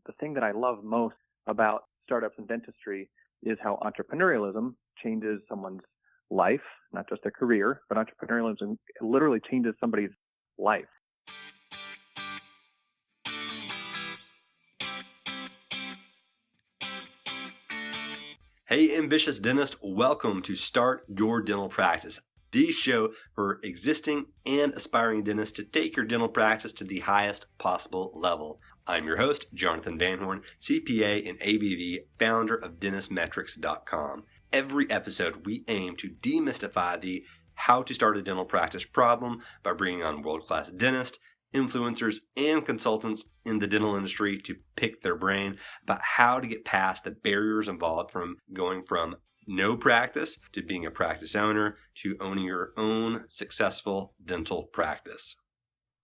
the thing that I love most about startups and dentistry is how entrepreneurialism changes someone's life, not just their career, but entrepreneurialism literally changes somebody's life. Hey, ambitious dentist, welcome to Start Your Dental Practice, the show for existing and aspiring dentists to take your dental practice to the highest possible level. I'm your host, Jonathan Van Horn, CPA and ABV, founder of dentistmetrics.com. Every episode, we aim to demystify the how to start a dental practice problem by bringing on world-class dentists, influencers, and consultants in the dental industry to pick their brain about how to get past the barriers involved from going from no practice to being a practice owner to owning your own successful dental practice.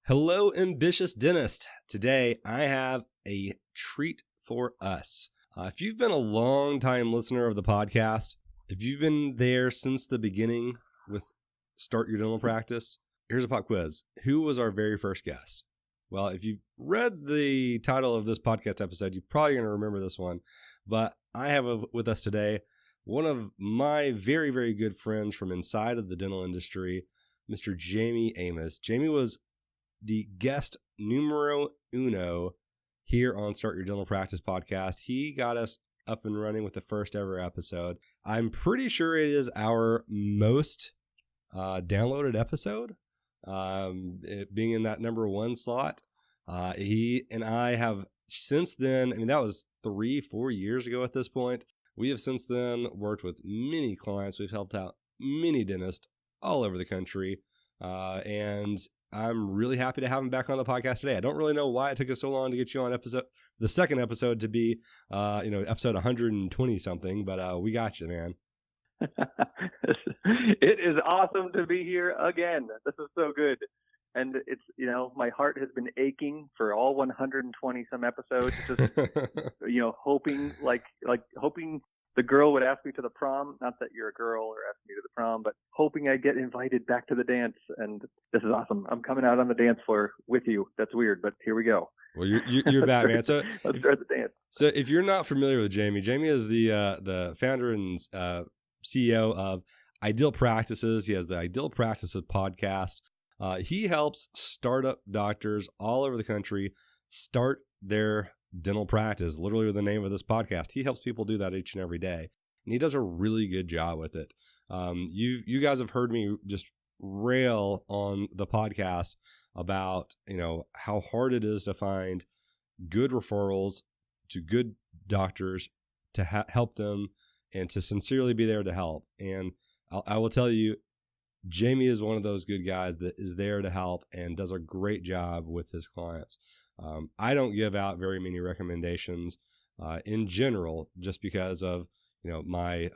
Hello, ambitious dentist. Today, I have a treat for us. If you've been a long-time listener of the podcast, if you've been there since the beginning with Start Your Dental Practice, here's a pop quiz. Who was our very first guest? Well, if you've read the title of this podcast episode, you're probably going to remember this one. But I have with us today one of my very, very good friends from inside of the dental industry, Mr. Jayme Amos. Jayme was the guest numero uno here on Start Your Dental Practice podcast. He got us up and running with the first ever episode. I'm pretty sure it is our most downloaded episode. It being in that number one slot. He and I have since then, that was 3-4 years ago at this point. We have since then worked with many clients. We've helped out many dentists all over the country. And I'm really happy to have him back on the podcast today. I don't really know why it took us so long to get you on the second episode to be, episode 120 something, but we got you, man. It is awesome to be here again. This is so good. And it's, my heart has been aching for all 120 some episodes, just, hoping hoping the girl would ask me to the prom. Not that you're a girl or ask me to the prom, but hoping I get invited back to the dance. And this is awesome. I'm coming out on the dance floor with you. That's weird, but here we go. Well, you're back, man. So let's start the dance. So if you're not familiar with Jayme is the founder and CEO of Ideal Practices. He has the Ideal Practices podcast. He helps startup doctors all over the country start their dental practice, literally the name of this podcast. He helps people do that each and every day, and he does a really good job with it. You guys have heard me just rail on the podcast about, how hard it is to find good referrals to good doctors to help them and to sincerely be there to help. And I will tell you, Jayme is one of those good guys that is there to help and does a great job with his clients. I don't give out very many recommendations in general, just because of my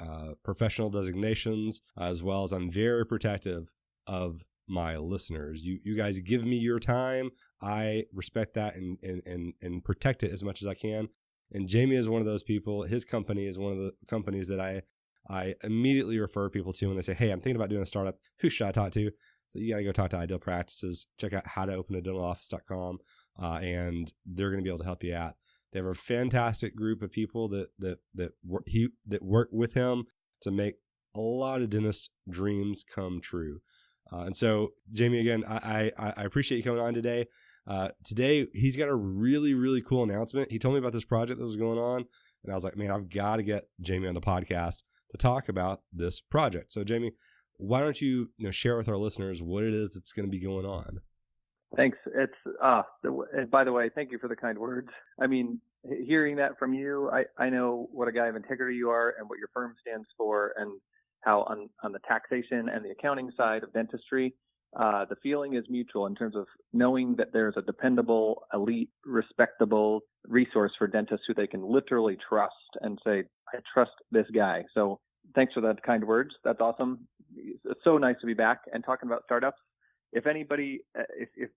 professional designations, as well as I'm very protective of my listeners. You guys give me your time. I respect that and protect it as much as I can. And Jayme is one of those people. His company is one of the companies that I immediately refer people to when they say, hey, I'm thinking about doing a startup. Who should I talk to? So you got to go talk to Ideal Practices. Check out howtoopenadentaloffice.com, and they're going to be able to help you out. They have a fantastic group of people that work with him to make a lot of dentist dreams come true. And so, Jayme, again, I appreciate you coming on today. Today, he's got a really, really cool announcement. He told me about this project that was going on, and I was like, man, I've got to get Jayme on the podcast to talk about this project. So, Jayme, why don't you share with our listeners what it is that's going to be going on? Thanks. It's and by the way, thank you for the kind words. Hearing that from you, I know what a guy of integrity you are and what your firm stands for, and how on the taxation and the accounting side of dentistry, the feeling is mutual in terms of knowing that there's a dependable, elite, respectable resource for dentists who they can literally trust and say, I trust this guy. So thanks for that kind words. That's awesome. It's so nice to be back and talking about startups. If anybody, if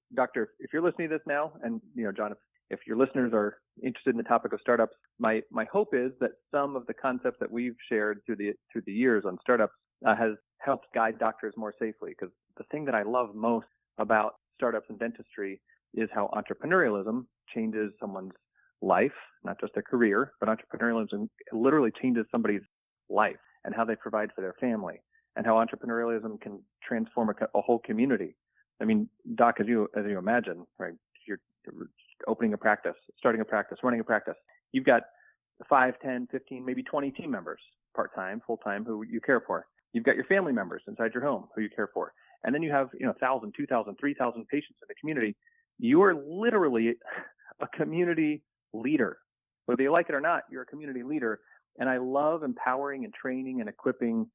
you're listening to this now, and John, if your listeners are interested in the topic of startups, my hope is that some of the concepts that we've shared through the years on startups has helped guide doctors more safely. Because the thing that I love most about startups and dentistry is how entrepreneurialism changes someone's life, not just their career, but entrepreneurialism literally changes somebody's life and how they provide for their family, and how entrepreneurialism can transform a whole community. I mean, Doc, as you imagine, right? You're opening a practice, starting a practice, running a practice. You've got 5, 10, 15, maybe 20 team members, part-time, full-time, who you care for. You've got your family members inside your home who you care for. And then you have, 1,000, 2,000, 3,000 patients in the community. You are literally a community leader. Whether you like it or not, you're a community leader. And I love empowering and training and equipping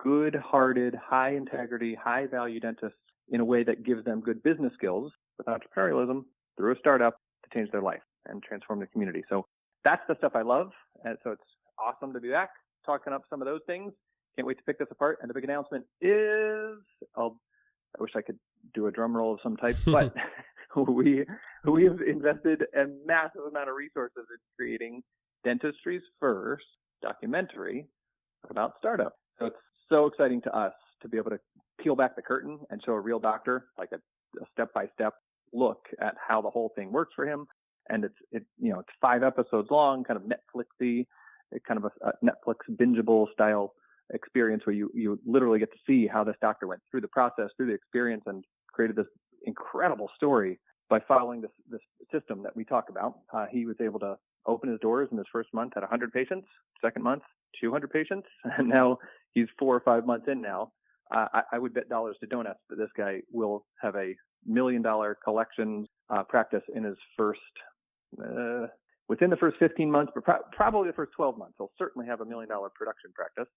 good-hearted, high-integrity, high-value dentists in a way that gives them good business skills with entrepreneurialism through a startup to change their life and transform the community. So that's the stuff I love. And so it's awesome to be back talking up some of those things. Can't wait to pick this apart. And the big announcement is, I wish I could do a drum roll of some type, but we have invested a massive amount of resources in creating dentistry's first documentary about startup. So it's so exciting to us to be able to peel back the curtain and show a real doctor, like a step-by-step look at how the whole thing works for him. And it's 5 episodes long, kind of Netflixy, kind of a Netflix bingeable style experience where you literally get to see how this doctor went through the process, through the experience, and created this incredible story by following this system that we talk about. He was able to open his doors in his first month at 100 patients, second month, 200 patients, and now he's 4 or 5 months in now. I would bet dollars to donuts that this guy will have a $1 million collections practice in his first, within the first 15 months, but probably the first 12 months. He'll certainly have $1 million production practice.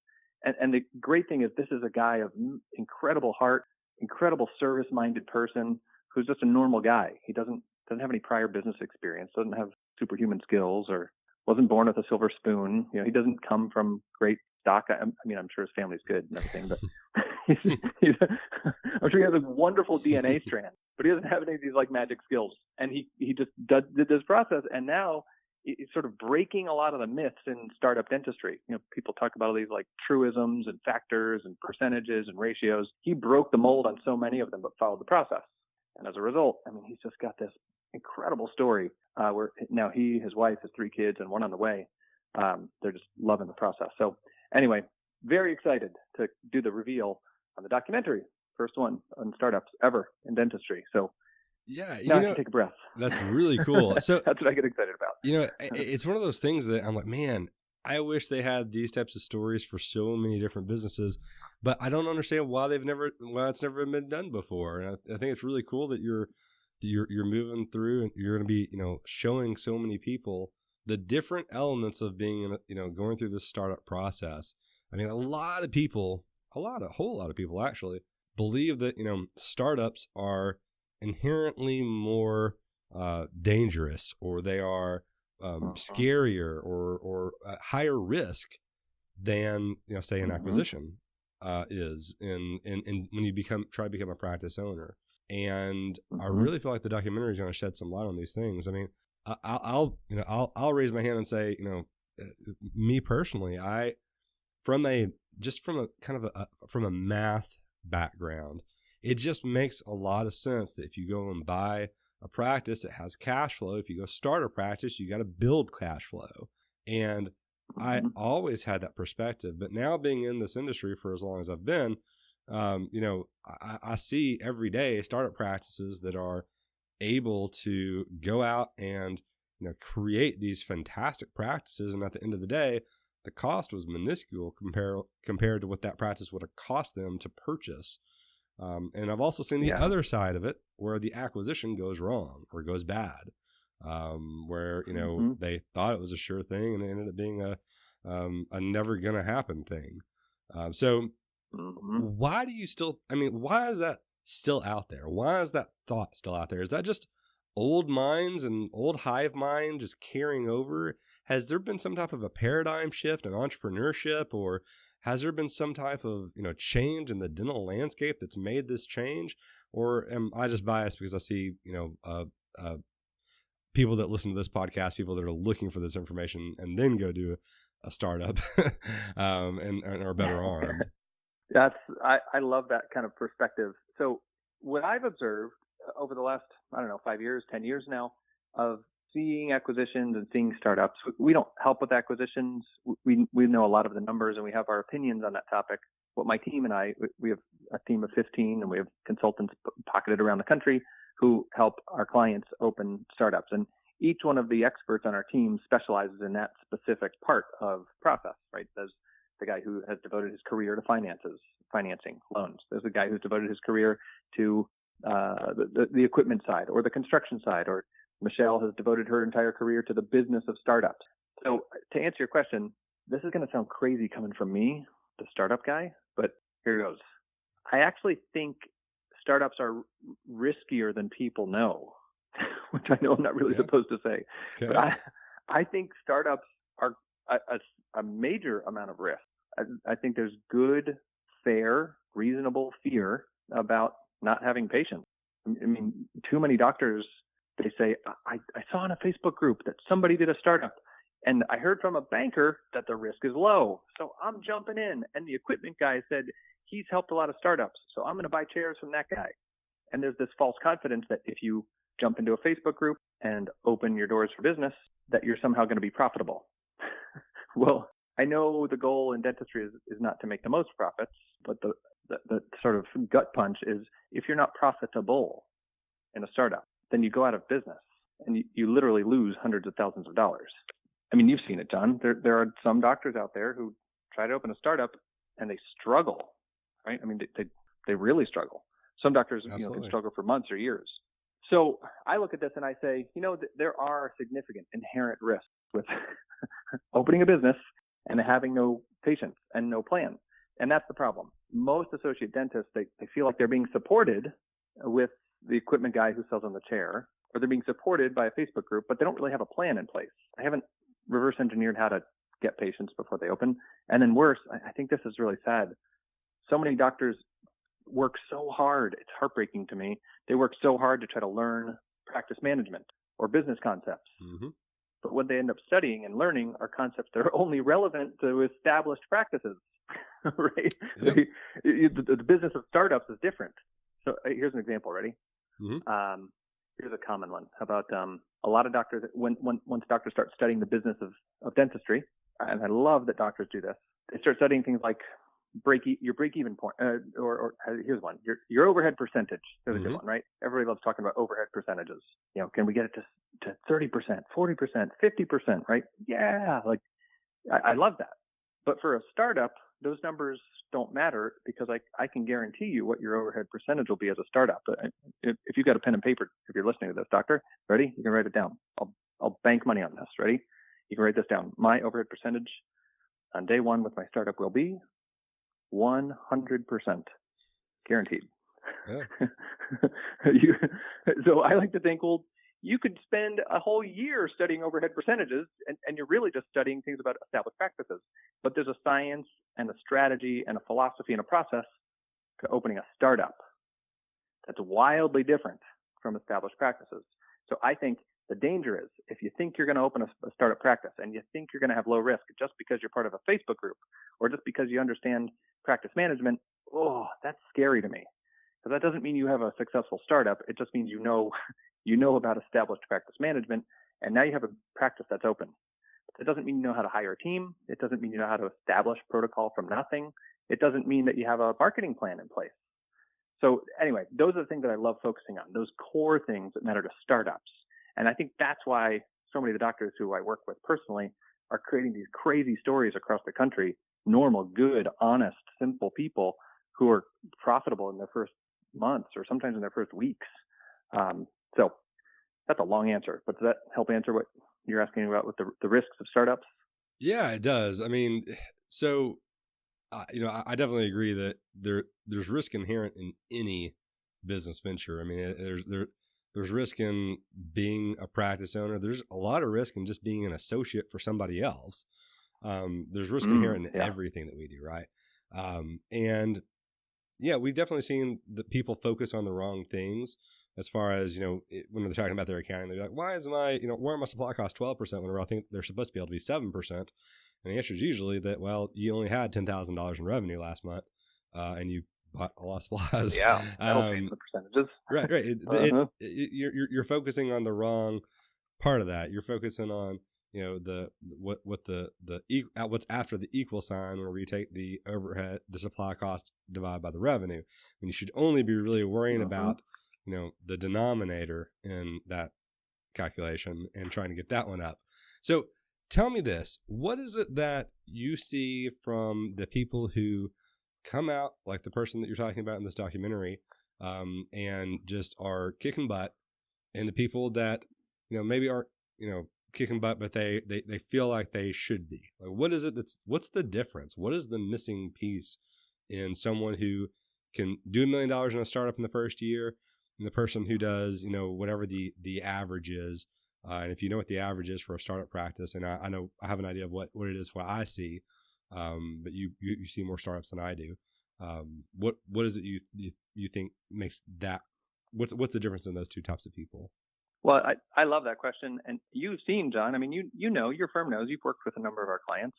And the great thing is this is a guy of incredible heart, incredible service-minded person who's just a normal guy. He doesn't have any prior business experience, doesn't have superhuman skills, or wasn't born with a silver spoon. He doesn't come from great stock. I mean, I'm sure his family's good and everything, but I'm sure he has a wonderful DNA strand, but he doesn't have any of these like magic skills. And he just did this process, and now it's sort of breaking a lot of the myths in startup dentistry. People talk about all these like truisms and factors and percentages and ratios. He broke the mold on so many of them, but followed the process. And as a result, I mean, he's just got this incredible story where now he, his wife, his 3 kids, and 1 on the way. They're just loving the process. So anyway, very excited to do the reveal on the documentary, first one on startups ever in dentistry. So yeah, now I can take a breath. That's really cool. So that's what I get excited about. It's one of those things that I'm like, man, I wish they had these types of stories for so many different businesses, but I don't understand why it's never been done before. And I think it's really cool that you're moving through and you're going to be, showing so many people the different elements of being, going through this startup process. I mean, a whole lot of people actually believe that, startups are inherently more dangerous, or they are scarier or higher risk than say an acquisition is in when you try to become a practice owner. And I really feel like the documentary is going to shed some light on these things. I mean, I'll raise my hand and say, me personally, from a math background, it just makes a lot of sense that if you go and buy a practice that has cash flow, if you go start a practice, you got to build cash flow. And I always had that perspective, but now being in this industry for as long as I've been, I see every day startup practices that are able to go out and, create these fantastic practices. And at the end of the day, the cost was minuscule compared to what that practice would have cost them to purchase. And I've also seen the other side of it where the acquisition goes wrong or goes bad, where, they thought it was a sure thing and it ended up being a never gonna happen thing. Why is that still out there? Why is that thought still out there? Is that just old minds and old hive mind just carrying over? Has there been some type of a paradigm shift in entrepreneurship, or has there been some type of, change in the dental landscape that's made this change? Or am I just biased because I see, people that listen to this podcast, people that are looking for this information and then go do a startup and are better armed? I love that kind of perspective. So what I've observed over the last, 5 years, 10 years now, of seeing acquisitions and seeing startups. We don't help with acquisitions. We know a lot of the numbers and we have our opinions on that topic. But my team and I, we have a team of 15 and we have consultants pocketed around the country who help our clients open startups. And each one of the experts on our team specializes in that specific part of process, right? There's the guy who has devoted his career to financing loans. There's a guy who's devoted his career to the equipment side or the construction side, or Michelle has devoted her entire career to the business of startups. So to answer your question, this is going to sound crazy coming from me, the startup guy, but here goes. I actually think startups are riskier than people know, which I know I'm not really supposed to say. Okay. But I think startups are a major amount of risk. I think there's good, fair, reasonable fear about not having patients. I mean, too many doctors, they say, I saw in a Facebook group that somebody did a startup, and I heard from a banker that the risk is low, so I'm jumping in. And the equipment guy said he's helped a lot of startups, so I'm going to buy chairs from that guy. And there's this false confidence that if you jump into a Facebook group and open your doors for business, that you're somehow going to be profitable. Well, I know the goal in dentistry is not to make the most profits, but the sort of gut punch is if you're not profitable in a startup, then you go out of business and you literally lose hundreds of thousands of dollars. I mean, you've seen it, John. There are some doctors out there who try to open a startup and they struggle, right? I mean, they really struggle. Some doctors can struggle for months or years. So I look at this and I say, there are significant inherent risks with opening a business and having no patients and no plan. And that's the problem. Most associate dentists, they feel like they're being supported with the equipment guy who sells on the chair, or they're being supported by a Facebook group, but they don't really have a plan in place. I haven't reverse engineered how to get patients before they open. And then worse, I think this is really sad. So many doctors work so hard. It's heartbreaking to me. They work so hard to try to learn practice management or business concepts. Mm-hmm. But what they end up studying and learning are concepts that are only relevant to established practices, right? Yep. The business of startups is different. So here's an example. Ready? Mm-hmm. Here's a common one. How about a lot of doctors, once doctors start studying the business of dentistry, and I love that doctors do this, they start studying things like your break-even point, or here's one, your overhead percentage. There's a good one, right? Everybody loves talking about overhead percentages. Can we get it to 30%, 40%, 50%, right? Yeah, I love that. But for a startup, those numbers don't matter because I can guarantee you what your overhead percentage will be as a startup. If you've got a pen and paper, if you're listening to this, doctor, ready? You can write it down. I'll bank money on this. Ready? You can write this down. My overhead percentage on day one with my startup will be 100%, guaranteed. Yeah. So I like to think, well, you could spend a whole year studying overhead percentages, and you're really just studying things about established practices. But there's a science and a strategy and a philosophy and a process to opening a startup that's wildly different from established practices. So I think the danger is if you think you're going to open a startup practice and you think you're going to have low risk just because you're part of a Facebook group or just because you understand practice management, that's scary to me. Because that doesn't mean you have a successful startup. It just means you know about established practice management, and now you have a practice that's open. It doesn't mean you know how to hire a team. It doesn't mean you know how to establish protocol from nothing. It doesn't mean that you have a marketing plan in place. So anyway, those are the things that I love focusing on, those core things that matter to startups. And I think that's why so many of the doctors who I work with personally are creating these crazy stories across the country, normal, good, honest, simple people who are profitable in their first months or sometimes in their first weeks. So that's a long answer, but does that help answer what you're asking about with the risks of startups? Yeah, it does. I mean, so, I definitely agree that there's risk inherent in any business venture. I mean, there's risk in being a practice owner. There's a lot of risk in just being an associate for somebody else. There's risk inherent in everything that we do, right? And yeah, we've definitely seen that people focus on the wrong things as far as, when they're talking about their accounting, they're like, why are my supply costs 12% when I think they're supposed to be able to be 7%? And the answer is usually that, well, you only had $10,000 in revenue last month, and you bought a lot of supplies. Yeah, that'll pay the percentages. Right. You're focusing on the wrong part of that. You're focusing on, what's after the equal sign, where we take the overhead, the supply cost divided by the revenue. And you should only be really worrying about, the denominator in that calculation and trying to get that one up. So tell me this, what is it that you see from the people who come out, like the person that you're talking about in this documentary, and just are kicking butt, and the people that, maybe aren't, kicking butt, but they feel like they should be? Like, what is it what's the difference? What is the missing piece in someone who can do $1 million in a startup in the first year, and the person who does, whatever the average is? And if you know what the average is for a startup practice, and I know I have an idea of what it is, what I see, but you see more startups than I do. What is it you think makes that? What's the difference in those two types of people? Well, I love that question. And you've seen, John, I mean, your firm knows, you've worked with a number of our clients.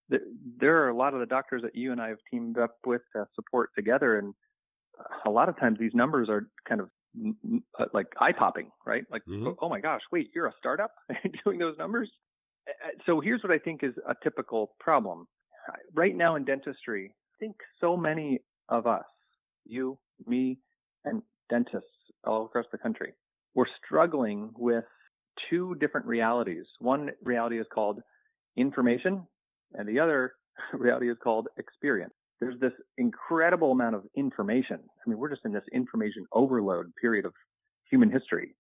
There are a lot of the doctors that you and I have teamed up with to support together. And a lot of times these numbers are kind of like eye-popping, right? Like, oh my gosh, wait, you're a startup doing those numbers? So here's what I think is a typical problem. Right now in dentistry, I think so many of us, you, me, and dentists all across the country, we're struggling with two different realities. One reality is called information, and the other reality is called experience. There's this incredible amount of information. I mean, we're just in this information overload period of human history.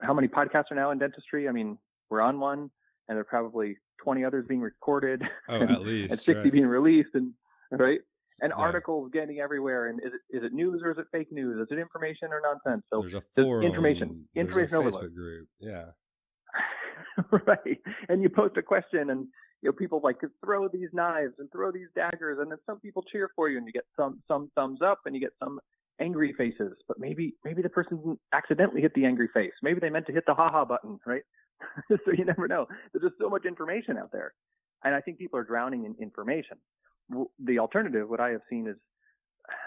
How many podcasts are now in dentistry? I mean, we're on one, and there are probably 20 others being recorded. Oh, at least. And 60 being released, and right? And Yeah. Articles getting everywhere. And is it news or is it fake news? Is it information or nonsense? So there's a forum, information there's a overload. Facebook group. Yeah. Right. And you post a question, and people like throw these knives and throw these daggers, and then some people cheer for you, and you get some thumbs up, and you get some angry faces. But maybe the person accidentally hit the angry face. Maybe they meant to hit the haha button, right? So you never know. There's just so much information out there, and I think people are drowning in information. The alternative, what I have seen, is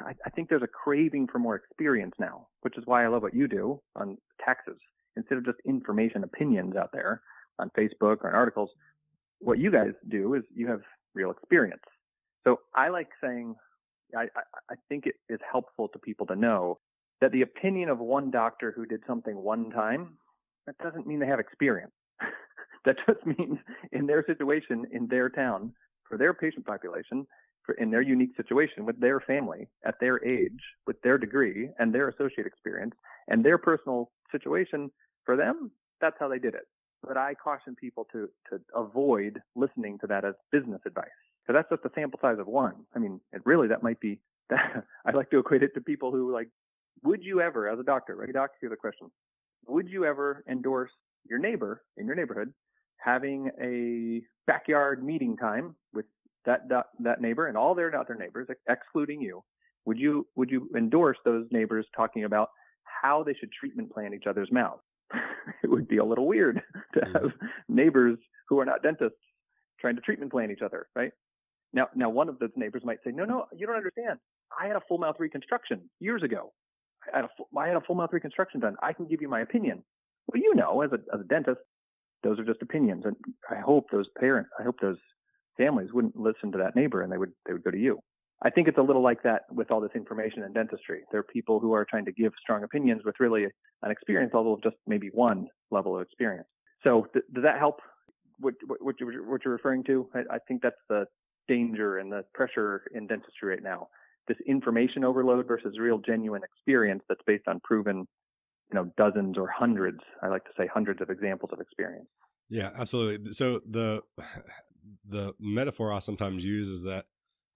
I think there's a craving for more experience now, which is why I love what you do on taxes. Instead of just information opinions out there on Facebook or in articles, what you guys do is you have real experience. So I like saying, I think it is helpful to people to know that the opinion of one doctor who did something one time, that doesn't mean they have experience. That just means in their situation, in their town, for their patient population, in their unique situation with their family, at their age, with their degree and their associate experience and their personal situation, for them, that's how they did it. But I caution people to avoid listening to that as business advice, because that's just a sample size of one. I mean, that might be, I like to equate it to people who, like, would you ever, as a doctor, right? Doc, here's the question. Would you ever endorse your neighbor in your neighborhood having a backyard meeting time with that neighbor and all their other neighbors, excluding you? Would you endorse those neighbors talking about how they should treatment plan each other's mouths? It would be a little weird to have neighbors who are not dentists trying to treatment plan each other, right? Now one of those neighbors might say, no, you don't understand. I had a full mouth reconstruction years ago. I had a full mouth reconstruction done. I can give you my opinion. Well, as a dentist, those are just opinions. And I hope those families wouldn't listen to that neighbor, and they would go to you. I think it's a little like that with all this information in dentistry. There are people who are trying to give strong opinions with really an experience level of just maybe one level of experience. So does that help what you're referring to? I think that's the danger and the pressure in dentistry right now. This information overload versus real genuine experience that's based on proven, dozens or hundreds. I like to say hundreds of examples of experience. Yeah, absolutely. So the metaphor I sometimes use is that,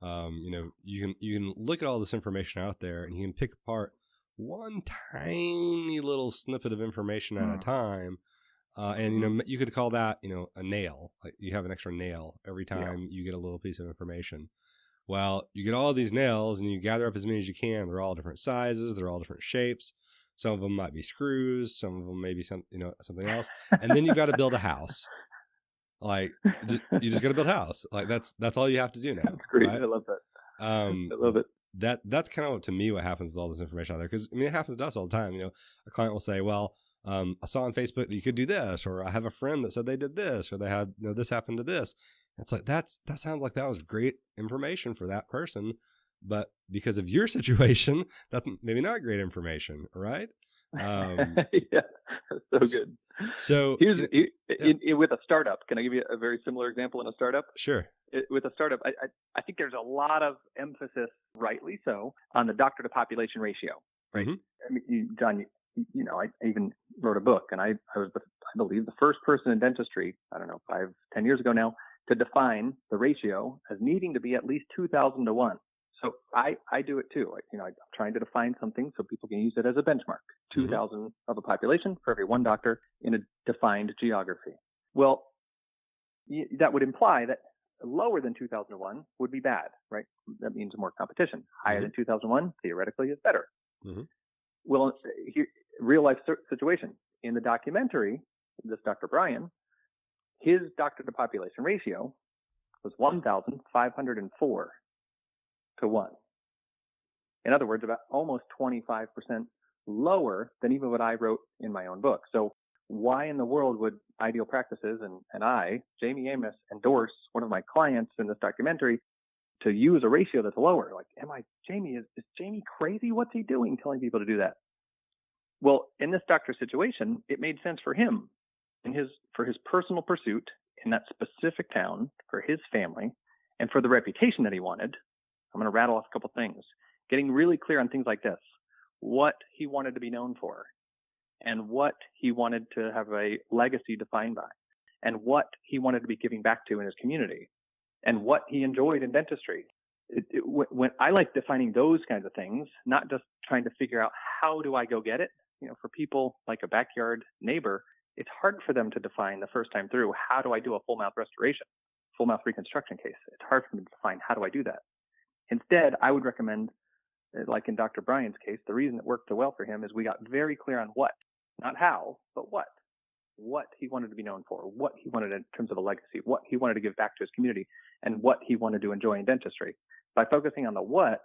you can look at all this information out there, and you can pick apart one tiny little snippet of information at a time. And, you could call that, a nail. Like, you have an extra nail every time you get a little piece of information. Well, you get all these nails, and you gather up as many as you can. They're all different sizes. They're all different shapes. Some of them might be screws. Some of them may be something else. And then you've got to build a house. Like, you just got to build a house. Like, that's all you have to do now. That's great. Right? I love that. I love it. That's kind of, to me, what happens with all this information out there. Because, it happens to us all the time. A client will say, well, I saw on Facebook that you could do this, or I have a friend that said they did this, or they had, this happened to this. It's like, that sounds like that was great information for that person. But because of your situation, that's maybe not great information, right? Yeah, so good. So with a startup, can I give you a very similar example in a startup? Sure. With a startup, I think there's a lot of emphasis, rightly so, on the doctor to population ratio, right? Mm-hmm. I mean, John, I even wrote a book, and I was, I believe, the first person in dentistry, I don't know, 5-10 years ago now, to define the ratio as needing to be at least 2,000 to 1. So I do it too. I'm trying to define something so people can use it as a benchmark. 2,000 of a population for every one doctor in a defined geography. Well, that would imply that lower than 2001 would be bad, right? That means more competition. Higher than 2001 theoretically is better. Mm-hmm. Well, real life situation in the documentary, this Dr. Brian, his doctor to population ratio was 1,504 to 1. In other words, about almost 25% lower than even what I wrote in my own book. So why in the world would Ideal Practices and I, Jayme Amos, endorse one of my clients in this documentary to use a ratio that's lower? Like, Jayme, is Jayme crazy? What's he doing telling people to do that? Well, in this doctor's situation, it made sense for him for his personal pursuit in that specific town, for his family, and for the reputation that he wanted. I'm going to rattle off a couple things, getting really clear on things like this: what he wanted to be known for, and what he wanted to have a legacy defined by, and what he wanted to be giving back to in his community, and what he enjoyed in dentistry. When I like defining those kinds of things, not just trying to figure out how do I go get it. For people like a backyard neighbor, it's hard for them to define the first time through, how do I do a full mouth restoration, full mouth reconstruction case? It's hard for them to define, how do I do that? Instead, I would recommend, like in Dr. Brian's case, the reason it worked so well for him is we got very clear on what, not how, but what he wanted to be known for, what he wanted in terms of a legacy, what he wanted to give back to his community, and what he wanted to enjoy in dentistry. By focusing on the what,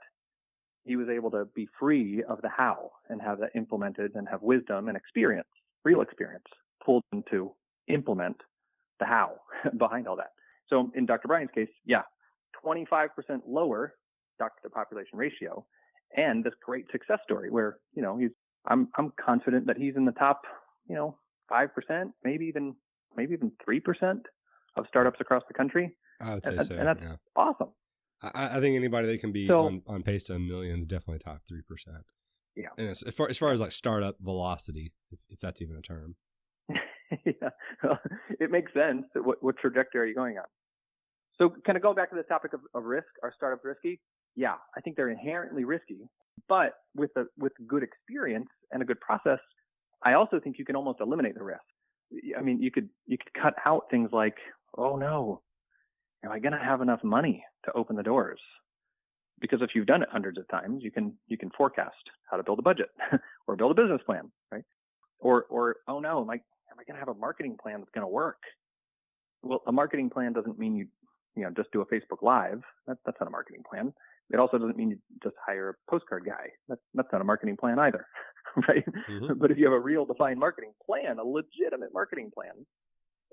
he was able to be free of the how and have that implemented and have wisdom and experience, real experience, pulled him to implement the how behind all that. So in Dr. Brian's case, 25% lower doctor to population ratio, and this great success story where, I'm confident that he's in the top, 5%, maybe even 3% of startups across the country. I would say so. And that's awesome. I think anybody that can be on pace to a million is definitely top 3%. Yeah. And as far as like startup velocity, if that's even a term. Yeah. Well, it makes sense. What trajectory are you going on? So kind of go back to the topic of risk. Are startups risky? Yeah, I think they're inherently risky, but with good experience and a good process, I also think you can almost eliminate the risk. I mean, you could cut out things like, oh no, am I going to have enough money to open the doors? Because if you've done it hundreds of times, you can forecast how to build a budget or build a business plan, right? Or oh no, am I going to have a marketing plan that's going to work? Well, a marketing plan doesn't mean you just do a Facebook Live. That's not a marketing plan. It also doesn't mean you just hire a postcard guy. That's not a marketing plan either, right? Mm-hmm. But if you have a real defined marketing plan, a legitimate marketing plan,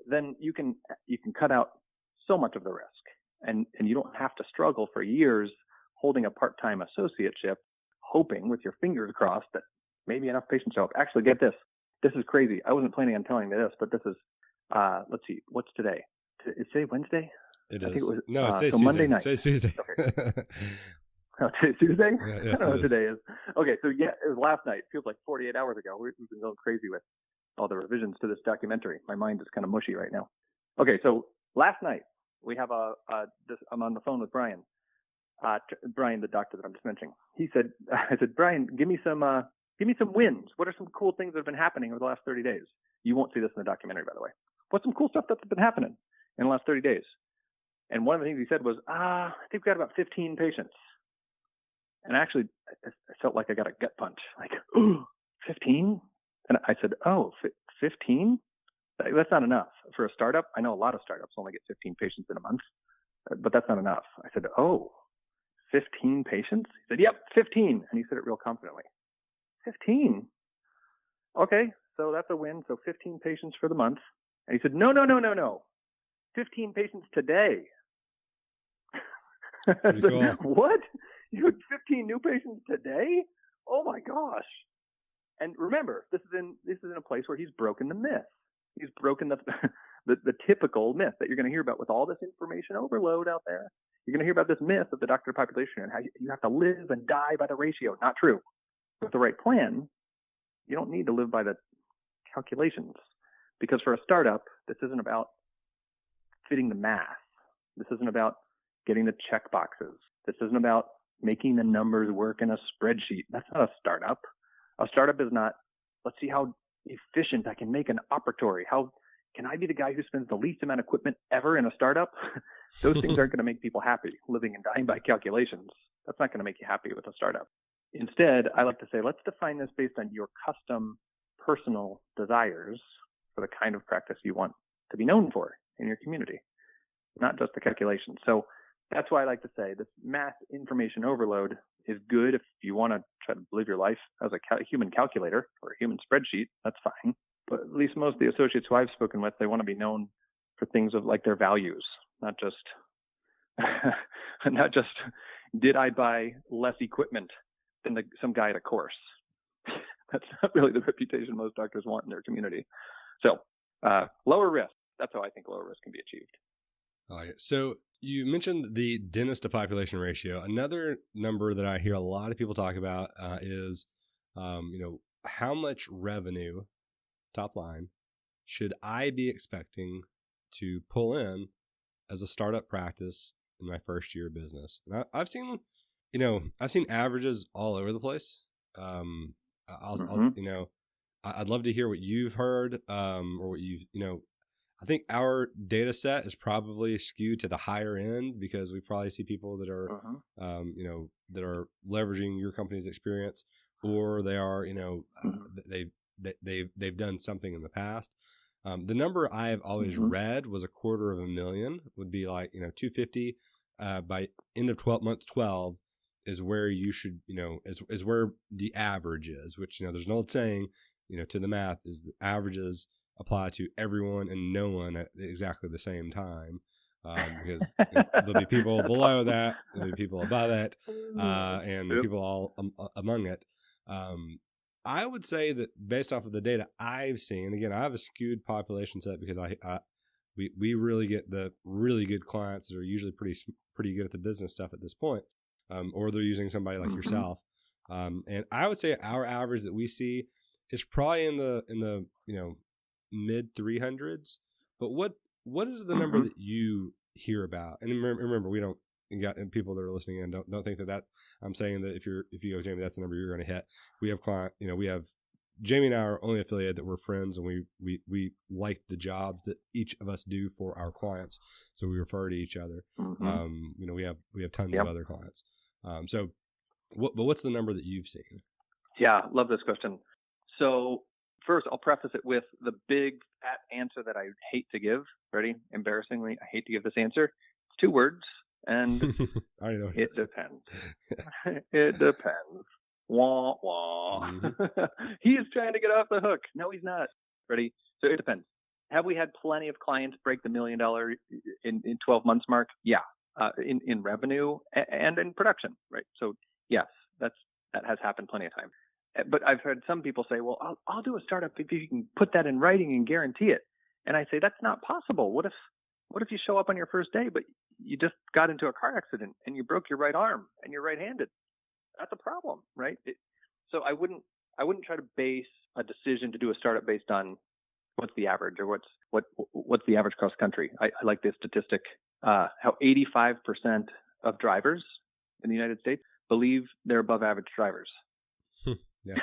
then you can cut out so much of the risk, and you don't have to struggle for years holding a part-time associateship, hoping with your fingers crossed that maybe enough patients show up. Actually, get this. This is crazy. I wasn't planning on telling you this, but this is, let's see, what's today? Is today Wednesday? It is. I think it was, no, it's so Tuesday. Monday night. Today's Tuesday. Okay. Oh, today's Tuesday? Yeah, I don't know what today is. Okay, so yeah, it was last night. It feels like 48 hours ago. We've been going crazy with all the revisions to this documentary. My mind is kind of mushy right now. Okay, so last night we have I'm on the phone with Brian. Brian, the doctor that I'm just mentioning. I said, Brian, give me some wins. What are some cool things that have been happening over the last 30 days? You won't see this in the documentary, by the way. What's some cool stuff that's been happening in the last 30 days? And one of the things he said was, I think we've got about 15 patients. And actually, I felt like I got a gut punch. Like, ooh, 15? And I said, 15? That's not enough. For a startup, I know a lot of startups only get 15 patients in a month, but that's not enough. I said, 15 patients? He said, yep, 15. And he said it real confidently. 15? Okay. So that's a win. So 15 patients for the month. And he said, no. 15 patients today. I said, Cool. what? You had 15 new patients today? Oh my gosh. And remember, this is in a place where he's broken the myth. He's broken the typical myth that you're going to hear about with all this information overload out there. You're going to hear about this myth of the doctor population and how you have to live and die by the ratio. Not true. With the right plan, you don't need to live by the calculations. Because for a startup, this isn't about fitting the math. This isn't about getting the check boxes. This isn't about making the numbers work in a spreadsheet. That's not a startup. A startup is not, let's see how efficient I can make an operatory. How can I be the guy who spends the least amount of equipment ever in a startup? Those things aren't going to make people happy. Living and dying by calculations, that's not going to make you happy with a startup. Instead, I like to say, let's define this based on your custom personal desires for the kind of practice you want to be known for in your community, not just the calculations. So that's why I like to say this math information overload is good if you want to try to live your life as a human calculator or a human spreadsheet. That's fine. But at least most of the associates who I've spoken with, they want to be known for things of like their values, not just did I buy less equipment than some guy at a course. That's not really the reputation most doctors want in their community. So lower risk. That's how I think lower risk can be achieved. I like it. So you mentioned the dentist to population ratio. Another number that I hear a lot of people talk about is, how much revenue, top line, should I be expecting to pull in as a startup practice in my first year of business? And I've seen averages all over the place. I'd love to hear what you've heard, or what I think our data set is probably skewed to the higher end because we probably see people that are, that are leveraging your company's experience, or they are, they've done something in the past. The number I have always read was $250,000 would be like, 250, by end of month 12 is where you should, is where the average is, which, there's an old saying, to the math is the averages apply to everyone and no one at exactly the same time. Because there'll be people below that, there'll be people above it, and people all among it. I would say that based off of the data I've seen, again, I have a skewed population set because we really get the really good clients that are usually pretty good at the business stuff at this point, or they're using somebody like yourself. And I would say our average that we see is probably in the mid 300s. But what is the number that you hear about? And remember, we don't got and people that are listening in don't think that I'm saying that if you go, Jayme, that's the number you're going to hit. We have we have Jayme and I are only affiliated that we're friends, and we like the job that each of us do for our clients, so we refer to each other. We have tons of other clients. So what's the number that you've seen? Yeah, love this question. So first, I'll preface it with the big fat answer that I hate to give. Ready? Embarrassingly, I hate to give this answer. It's 2 words, and I know it depends. It depends. Wah, wah. He's trying to get off the hook. No, he's not. Ready? So it depends. Have we had plenty of clients break the $1 million in 12 months mark? Yeah. In revenue and in production, right? So yes, that has happened plenty of times. But I've heard some people say, well, I'll do a startup if you can put that in writing and guarantee it. And I say, that's not possible. What if you show up on your first day, but you just got into a car accident and you broke your right arm and you're right-handed? That's a problem, right? So I wouldn't try to base a decision to do a startup based on what's the average or what's the average cross country. I like this statistic, how 85% of drivers in the United States believe they're above average drivers. Yeah.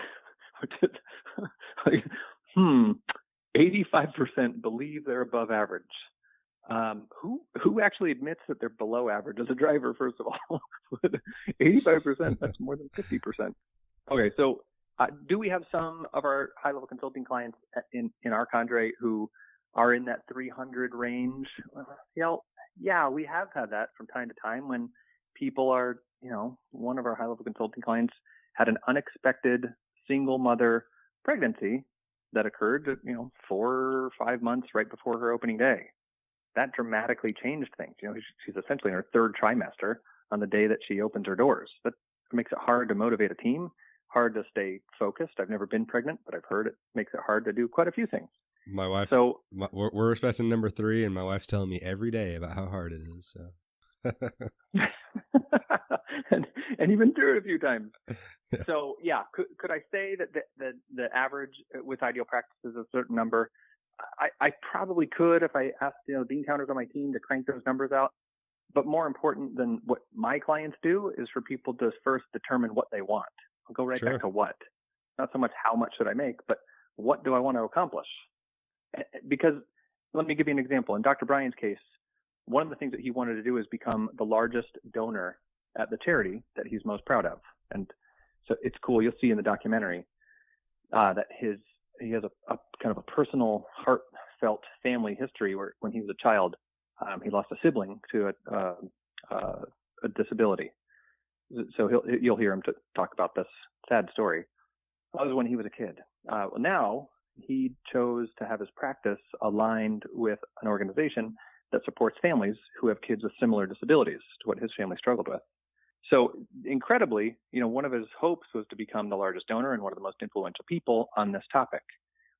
85% believe they're above average. Who actually admits that they're below average as a driver, first of all? 85%, that's more than 50%. Okay, so do we have some of our high-level consulting clients in our cadre who are in that 300 range? Yeah, we have had that from time to time when people are, one of our high-level consulting clients had an unexpected single mother pregnancy that occurred, 4 or 5 months right before her opening day. That dramatically changed things. She's essentially in her third trimester on the day that she opens her doors. That makes it hard to motivate a team, hard to stay focused. I've never been pregnant, but I've heard it makes it hard to do quite a few things. My wife, so we're expecting number 3, and my wife's telling me every day about how hard it is. So. and even through it a few times. Yeah. So yeah, could I say that the average with ideal practice is a certain number? I probably could if I asked bean counters on my team to crank those numbers out. But more important than what my clients do is for people to first determine what they want. I'll go right back to what. Not so much how much should I make, but what do I want to accomplish? Because let me give you an example. In Dr. Bryan's case, one of the things that he wanted to do is become the largest donor at the charity that he's most proud of. And so it's cool. You'll see in the documentary that he has a kind of a personal, heartfelt family history where when he was a child, he lost a sibling to a disability. So you'll hear him talk about this sad story. That was when he was a kid. Well, now he chose to have his practice aligned with an organization that supports families who have kids with similar disabilities to what his family struggled with. So incredibly, one of his hopes was to become the largest donor and one of the most influential people on this topic.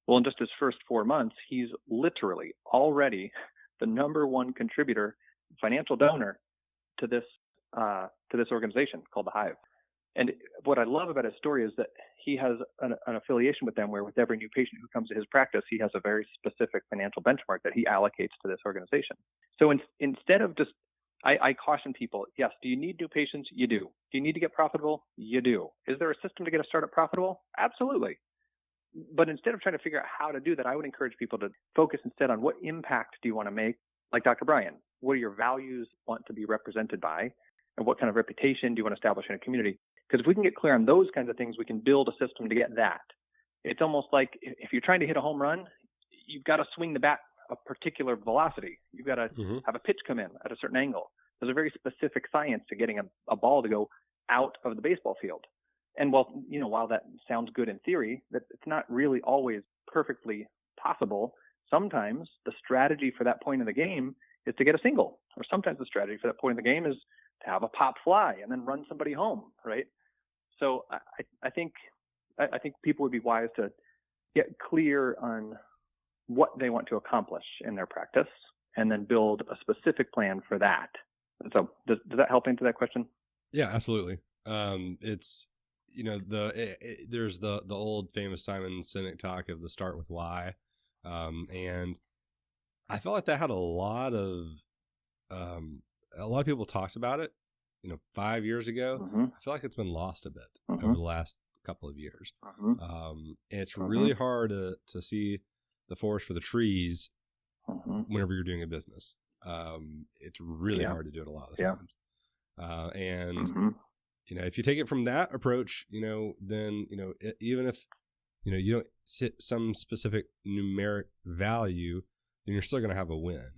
Well, in just his first 4 months, he's literally already the number one contributor, financial donor to this organization called the Hive. And what I love about his story is that he has an affiliation with them where with every new patient who comes to his practice, he has a very specific financial benchmark that he allocates to this organization. So instead of just, I caution people, yes, do you need new patients? You do. Do you need to get profitable? You do. Is there a system to get a startup profitable? Absolutely. But instead of trying to figure out how to do that, I would encourage people to focus instead on what impact do you want to make, like Dr. Bryan. What do your values want to be represented by? And what kind of reputation do you want to establish in a community? Because if we can get clear on those kinds of things, we can build a system to get that. It's almost like if you're trying to hit a home run, you've got to swing the bat a particular velocity. You've got to have a pitch come in at a certain angle. There's a very specific science to getting a ball to go out of the baseball field. And while that sounds good in theory, that it's not really always perfectly possible. Sometimes the strategy for that point in the game is to get a single, or sometimes the strategy for that point in the game is to have a pop fly and then run somebody home, right? So I think people would be wise to get clear on what they want to accomplish in their practice and then build a specific plan for that. So does that help answer that question? Yeah, absolutely. It's, there's the old famous Simon Sinek talk of the start with why. And I felt like that had a lot of people talked about it, 5 years ago. I feel like it's been lost a bit over the last couple of years. It's really hard to see the forest for the trees whenever you're doing a business. It's really hard to do it a lot of the times. And if you take it from that approach, then, even if, you don't set some specific numeric value, then you're still going to have a win,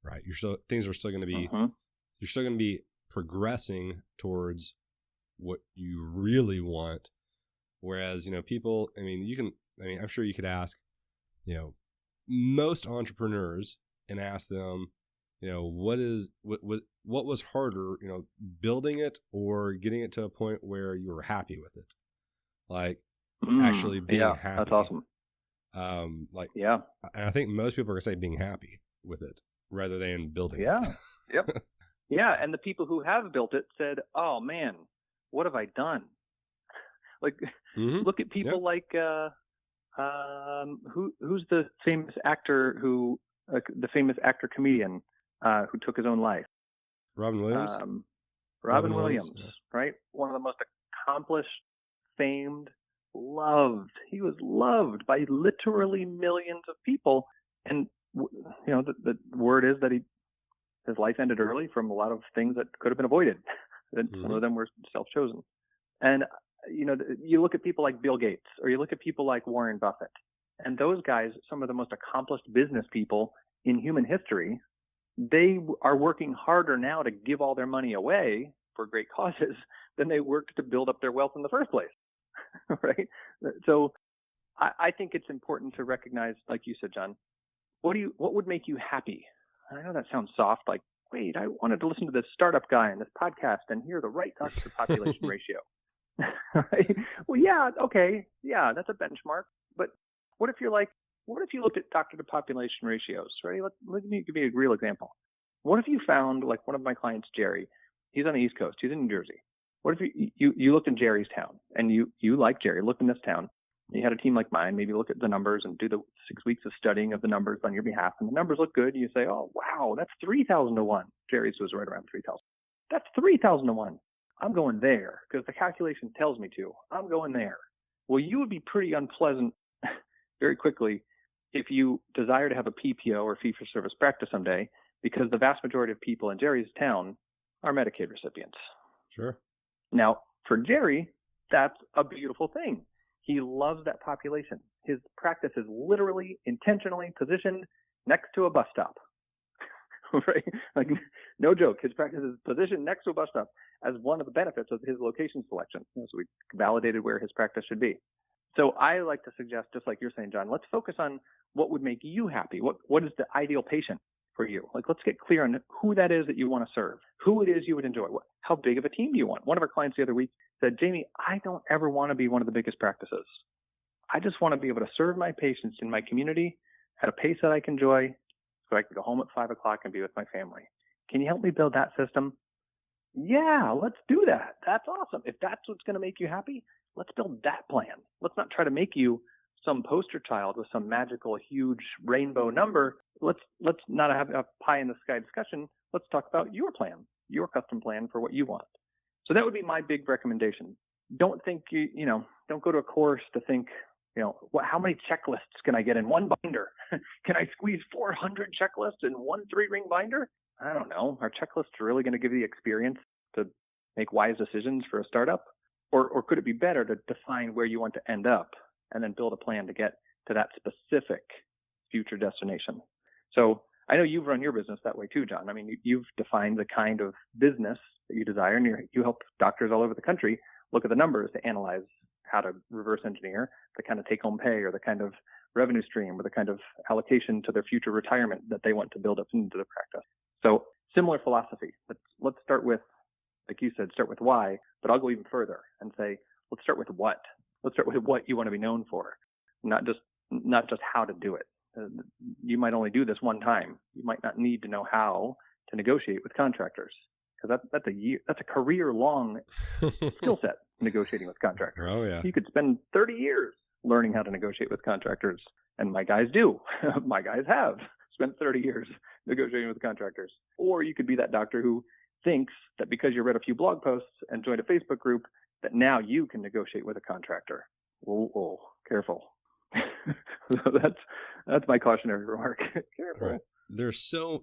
right? Things are still going to be, you're still going to be progressing towards what you really want. Whereas, people, I'm sure you could ask, most entrepreneurs and ask them, what was harder, building it or getting it to a point where you were happy with it? Like actually being happy. That's awesome. And I think most people are going to say being happy with it rather than building it. Yep. Yeah. And the people who have built it said, oh man, what have I done? Like, look at people like, who's the famous actor the famous actor comedian, who took his own life? Robin Williams. Robin Williams, right? One of the most accomplished, famed, loved. He was loved by literally millions of people. And, the word is that his life ended early from a lot of things that could have been avoided. Some of them were self-chosen. And, you look at people like Bill Gates, or you look at people like Warren Buffett, and those guys, some of the most accomplished business people in human history, they are working harder now to give all their money away for great causes than they worked to build up their wealth in the first place. Right? So I think it's important to recognize, like you said, John, what would make you happy? I know that sounds soft, like, wait, I wanted to listen to this startup guy in this podcast and hear the right doctor to population ratio. Right? Well, yeah, okay. Yeah, that's a benchmark. But what if you looked at doctor to population ratios, right? Let me give you a real example. What if you found, like one of my clients, Jerry, he's on the East Coast, he's in New Jersey. What if you looked in Jerry's town and you like Jerry, looked in this town, you had a team like mine, maybe look at the numbers and do the 6 weeks of studying of the numbers on your behalf, and the numbers look good. You say, oh, wow, that's 3,000 to 1. Jerry's was right around 3,000. That's 3,000 to 1. I'm going there because the calculation tells me to. I'm going there. Well, you would be pretty unpleasant very quickly if you desire to have a PPO or fee-for-service practice someday, because the vast majority of people in Jerry's town are Medicaid recipients. Sure. Now, for Jerry, that's a beautiful thing. He loves that population. His practice is literally intentionally positioned next to a bus stop. Right? Like, no joke. His practice is positioned next to a bus stop as one of the benefits of his location selection. So we validated where his practice should be. So I like to suggest, just like you're saying, John, let's focus on what would make you happy. What is the ideal patient for you? Like, let's get clear on who that is that you want to serve, who it is you would enjoy. How big of a team do you want? One of our clients the other week said, Jayme, I don't ever want to be one of the biggest practices. I just want to be able to serve my patients in my community at a pace that I can enjoy so I can go home at 5 o'clock and be with my family. Can you help me build that system? Yeah, let's do that. That's awesome. If that's what's going to make you happy, let's build that plan. Let's not try to make you some poster child with some magical, huge rainbow number. Let's not have a pie in the sky discussion. Let's talk about your plan, your custom plan for what you want. So that would be my big recommendation. Don't think don't go to a course to think, how many checklists can I get in one binder? Can I squeeze 400 checklists in one 3-ring binder? I don't know. Are checklists really going to give you the experience to make wise decisions for a startup? Or could it be better to define where you want to end up and then build a plan to get to that specific future destination? So I know you've run your business that way too, John. I mean, you've defined the kind of business that you desire, and you help doctors all over the country look at the numbers to analyze how to reverse engineer the kind of take-home pay or the kind of revenue stream or the kind of allocation to their future retirement that they want to build up into the practice. So similar philosophy. Let's start with, like you said, start with why, but I'll go even further and say, let's start with what. Let's start with what you want to be known for, not just how to do it. You might only do this one time. You might not need to know how to negotiate with contractors, because that's a career-long skill set, negotiating with contractors. Oh yeah. You could spend 30 years learning how to negotiate with contractors, and my guys do. My guys have spent 30 years negotiating with contractors. Or you could be that doctor who thinks that because you read a few blog posts and joined a Facebook group, that now you can negotiate with a contractor. Oh, careful. So that's my cautionary remark. Careful. Right. There's so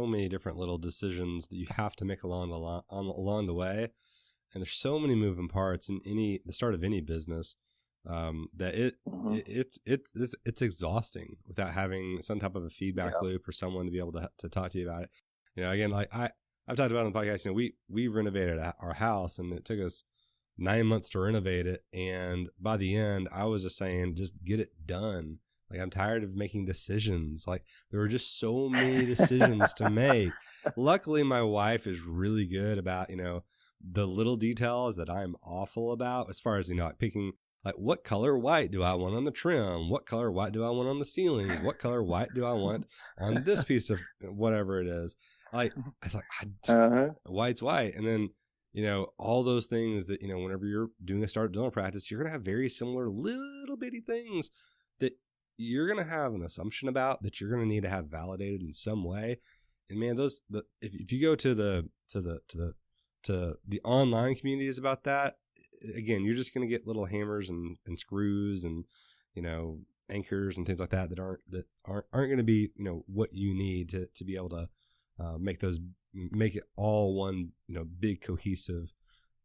many different little decisions that you have to make along the way, and there's so many moving parts in the start of any business that it's exhausting without having some type of a feedback loop or someone to be able to talk to you about it. Again, like I've talked about on the podcast, we renovated our house and it took us 9 months to renovate it. And by the end, I was just saying, just get it done. Like, I'm tired of making decisions. Like, there were just so many decisions to make. Luckily, my wife is really good about, the little details that I'm awful about, as far as, picking, like, what color white do I want on the trim? What color white do I want on the ceilings? What color white do I want on this piece of whatever it is? Like, it's like, white's white. And then, all those things that, whenever you're doing a startup dental practice, you're going to have very similar little bitty things that you're going to have an assumption about that you're going to need to have validated in some way. And man, if you go to the online communities about that, again, you're just going to get little hammers and screws and, anchors and things like that aren't going to be, what you need to be able to make it all one, big cohesive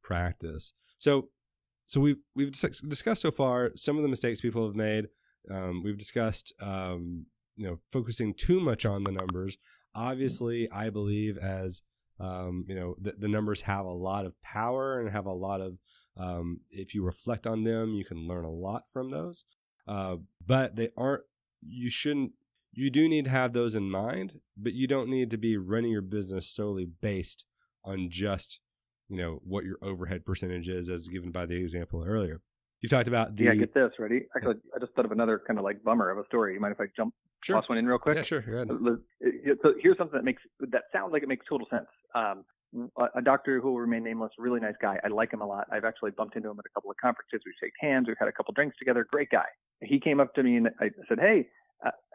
practice. So we've discussed so far some of the mistakes people have made. We've discussed, focusing too much on the numbers. Obviously, I believe as, the numbers have a lot of power and have a lot of, if you reflect on them, you can learn a lot from those. But they aren't, you do need to have those in mind, but you don't need to be running your business solely based on just, what your overhead percentage is, as given by the example earlier. You talked about Yeah, get this, ready? Actually, I just thought of another kind of like bummer of a story. You mind if I toss one in real quick? Yeah, sure. Go ahead. So here's something that sounds like it makes total sense. A doctor who will remain nameless, really nice guy. I like him a lot. I've actually bumped into him at a couple of conferences. We shake hands. We've had a couple drinks together. Great guy. He came up to me and I said, "Hey,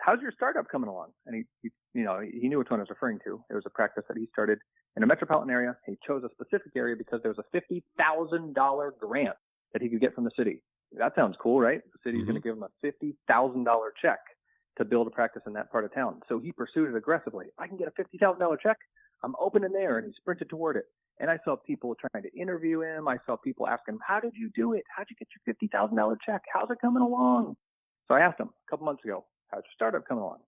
how's your startup coming along?" And he knew which one I was referring to. It was a practice that he started in a metropolitan area. He chose a specific area because there was a $50,000 grant that he could get from the city. That sounds cool, right? The city's going to give him a $50,000 check to build a practice in that part of town. So he pursued it aggressively. I can get a $50,000 check. I'm opening there, and he sprinted toward it. And I saw people trying to interview him. I saw people asking him, "How did you do it? How'd you get your $50,000 check? How's it coming along?" So I asked him a couple months ago, "How's your startup coming along?"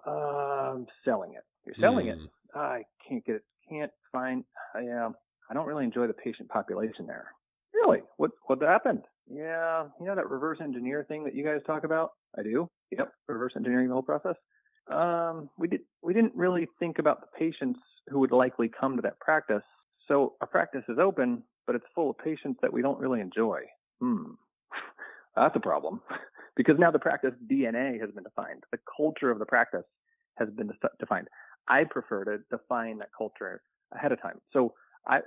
"I'm selling it." "You're selling it?" "I can't get it. Can't find. I don't really enjoy the patient population there." "Really? What happened?" "Yeah, that reverse engineer thing that you guys talk about?" "I do. Yep, reverse engineering the whole process." We didn't really think about the patients who would likely come to that practice. So our practice is open, but it's full of patients that we don't really enjoy." That's a problem because now the practice DNA has been defined. The culture of the practice has been defined. I prefer to define that culture ahead of time. So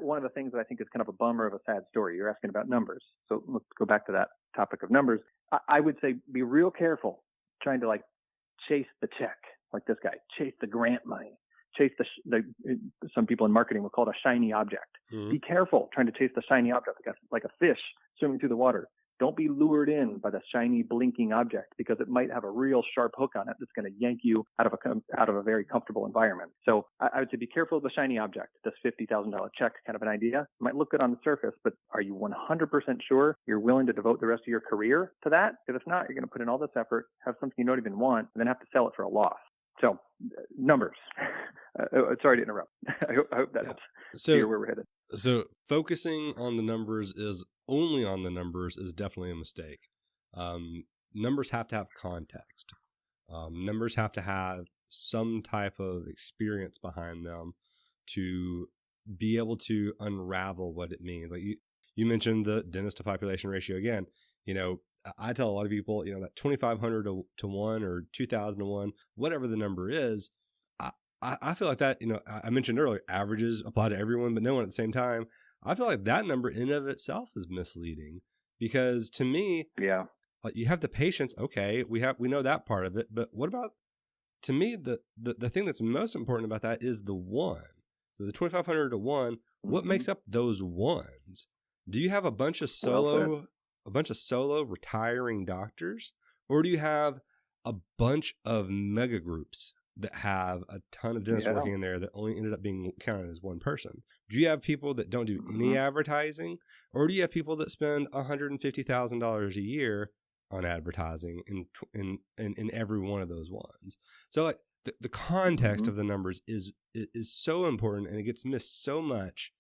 one of the things that I think is kind of a bummer of a sad story, you're asking about numbers. So let's go back to that topic of numbers. I would say be real careful trying to chase the check, like this guy, chase the grant money, chase some people in marketing will call it a shiny object. Be careful trying to chase the shiny object like a fish swimming through the water. Don't be lured in by the shiny blinking object because it might have a real sharp hook on it that's going to yank you out of a very comfortable environment. So I would say be careful of the shiny object, this $50,000 check kind of an idea. It might look good on the surface, but are you 100% sure you're willing to devote the rest of your career to that? Because if not, you're going to put in all this effort, have something you don't even want, and then have to sell it for a loss. So numbers. Sorry to interrupt. I hope that helps hear where we're headed. So focusing on the numbers only on the numbers is definitely a mistake. Numbers have to have context. Numbers have to have some type of experience behind them to be able to unravel what it means. Like you mentioned the dentist to population ratio again. I tell a lot of people, that 2,500 to 1 or 2,000 to 1, whatever the number is, I feel like that, I mentioned earlier, averages apply to everyone, but no one at the same time. I feel like that number in and of itself is misleading because to me, like you have the patients. Okay. We know that part of it, but what about, to me, the thing that's most important about that is the one. So the 2,500 to 1, what makes up those ones? Do you have a bunch of solo retiring doctors, or do you have a bunch of mega groups that have a ton of dentists working in there that only ended up being counted as one person? Do you have people that don't do any advertising, or do you have people that spend $150,000 a year on advertising in every one of those ones? So like the context of the numbers is so important, and it gets missed so much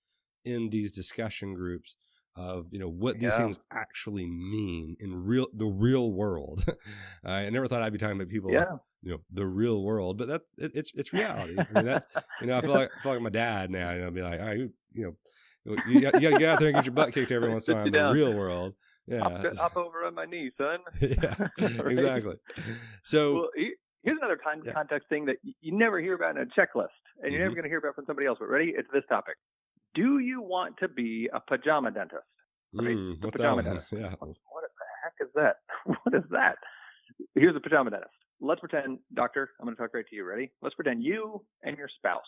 in these discussion groups of what these things actually mean in the real world. I never thought I'd be talking about people like, the real world, but it's reality. I mean, that's I feel like my dad now. Be like, all right, you got to get out there and get your butt kicked every once in a while in the real world. Yeah, hop over on my knee, son. Yeah, right? Exactly. So here's another context thing that you never hear about in a checklist, and you're never going to hear about from somebody else. But ready? It's this topic. Do you want to be a pajama dentist? Right? What's pajama that one? dentist. Yeah. What the heck is that? What is that? Here's a pajama dentist. Let's pretend, doctor, I'm going to talk right to you. Ready? Let's pretend you and your spouse,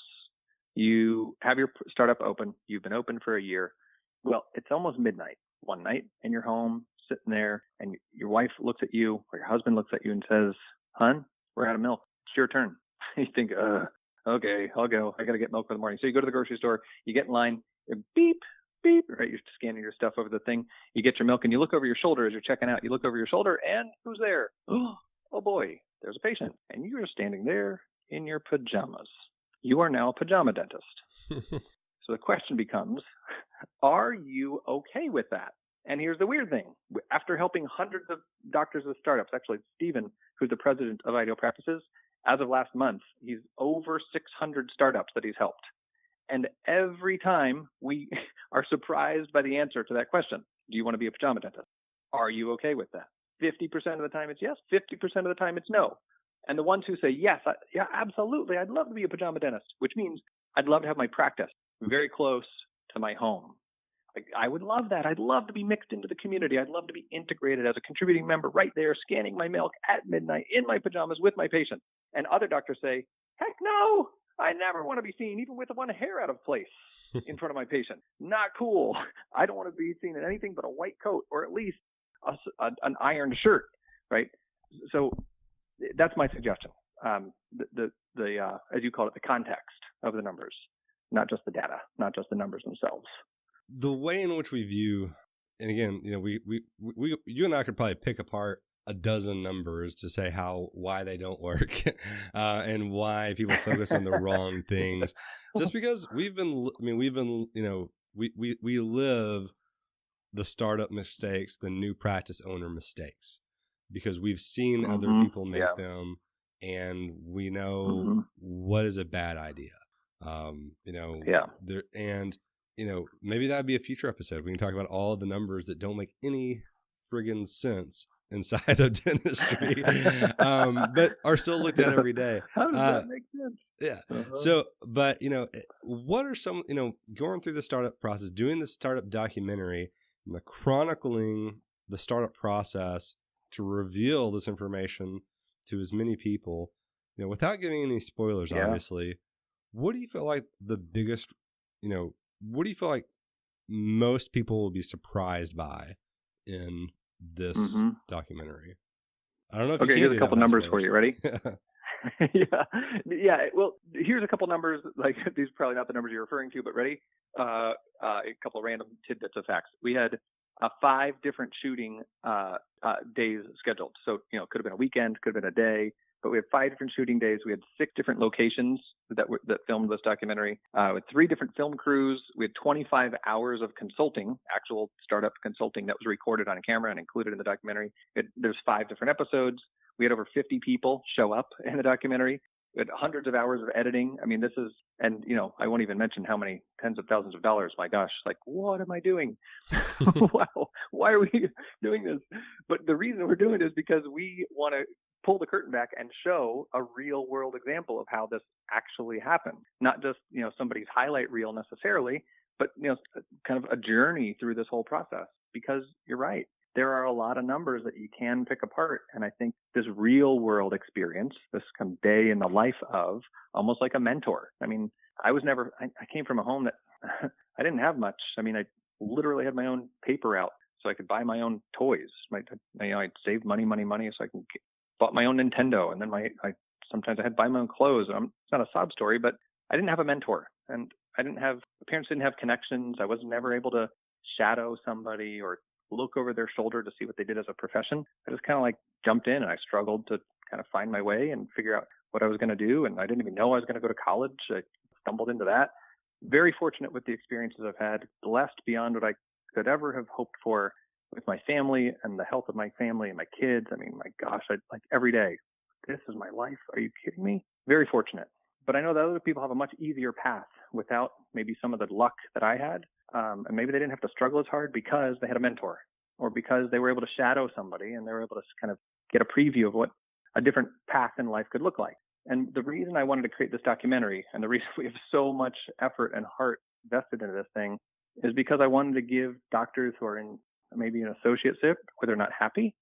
you have your startup open. You've been open for a year. Well, it's almost midnight one night, and you're home sitting there, and your wife looks at you, or your husband looks at you and says, "Hun, we're out of milk. It's your turn." You think, okay, I'll go. I got to get milk for the morning. So you go to the grocery store, you get in line, beep, beep, right? You're scanning your stuff over the thing. You get your milk, and you look over your shoulder as you're checking out. You look over your shoulder, and who's there? Oh boy, there's a patient, and you're standing there in your pajamas. You are now a pajama dentist. So the question becomes, are you okay with that? And here's the weird thing. After helping hundreds of doctors with startups, actually, Stephen, who's the president of Ideal Practices, as of last month, he's over 600 startups that he's helped. And every time we are surprised by the answer to that question. Do you want to be a pajama dentist? Are you okay with that? 50% of the time it's yes. 50% of the time it's no. And the ones who say yes, yeah, absolutely, I'd love to be a pajama dentist, which means I'd love to have my practice very close to my home. Like, I would love that. I'd love to be mixed into the community. I'd love to be integrated as a contributing member right there, scanning my milk at midnight in my pajamas with my patient. And other doctors say, heck no, I never want to be seen even with one hair out of place in front of my patient. Not cool. I don't want to be seen in anything but a white coat or at least an ironed shirt, right? So that's my suggestion. The as you call it, the context of the numbers, not just the data, not just the numbers themselves. The way in which we view, and again, we you and I could probably pick apart a dozen numbers to say why they don't work, and why people focus on the wrong things. Just because we live the startup mistakes, the new practice owner mistakes, because we've seen other people make them, and we know what is a bad idea. Maybe that'd be a future episode. We can talk about all the numbers that don't make any friggin' sense inside of dentistry, but are still looked at every day. How does that make sense? Yeah. So, but what are some, going through the startup process, doing the startup documentary, chronicling the startup process to reveal this information to as many people, without giving any spoilers, obviously. What do you feel like the biggest, what do you feel like most people will be surprised by in this documentary? I don't know if you can. Here's a couple numbers for you. Ready? Yeah. Well, here's a couple numbers. Like, these are probably not the numbers you're referring to, but ready? A couple of random tidbits of facts. We had 5 different shooting days scheduled. So, it could have been a weekend, could have been a day, but we had 5 different shooting days. We had 6 different locations that filmed this documentary, with 3 different film crews. We had 25 hours of consulting, actual startup consulting that was recorded on camera and included in the documentary. There's 5 different episodes. We had over 50 people show up in the documentary. We had hundreds of hours of editing. I mean, I won't even mention how many tens of thousands of dollars. My gosh, like, what am I doing? Wow, why are we doing this? But the reason we're doing it is because we want to pull the curtain back and show a real world example of how this actually happened. Not just, somebody's highlight reel necessarily, but, kind of a journey through this whole process. Because you're right. There are a lot of numbers that you can pick apart. And I think this real world experience, this kind of day in the life of, almost like a mentor. I mean, I came from a home that I didn't have much. I mean, I literally had my own paper route so I could buy my own toys. I'd saved money so I can bought my own Nintendo. And then sometimes I had to buy my own clothes. It's not a sob story, but I didn't have a mentor, and parents didn't have connections. I was never able to shadow somebody or look over their shoulder to see what they did as a profession. I just kind of jumped in, and I struggled to kind of find my way and figure out what I was going to do. And I didn't even know I was going to go to college. I stumbled into that. Very fortunate with the experiences I've had, blessed beyond what I could ever have hoped for with my family and the health of my family and my kids. I mean, my gosh, every day, this is my life. Are you kidding me? Very fortunate. But I know that other people have a much easier path without maybe some of the luck that I had. And maybe they didn't have to struggle as hard because they had a mentor, or because they were able to shadow somebody and they were able to kind of get a preview of what a different path in life could look like. And the reason I wanted to create this documentary, and the reason we have so much effort and heart vested into this thing, is because I wanted to give doctors who are in maybe an associateship where they're not happy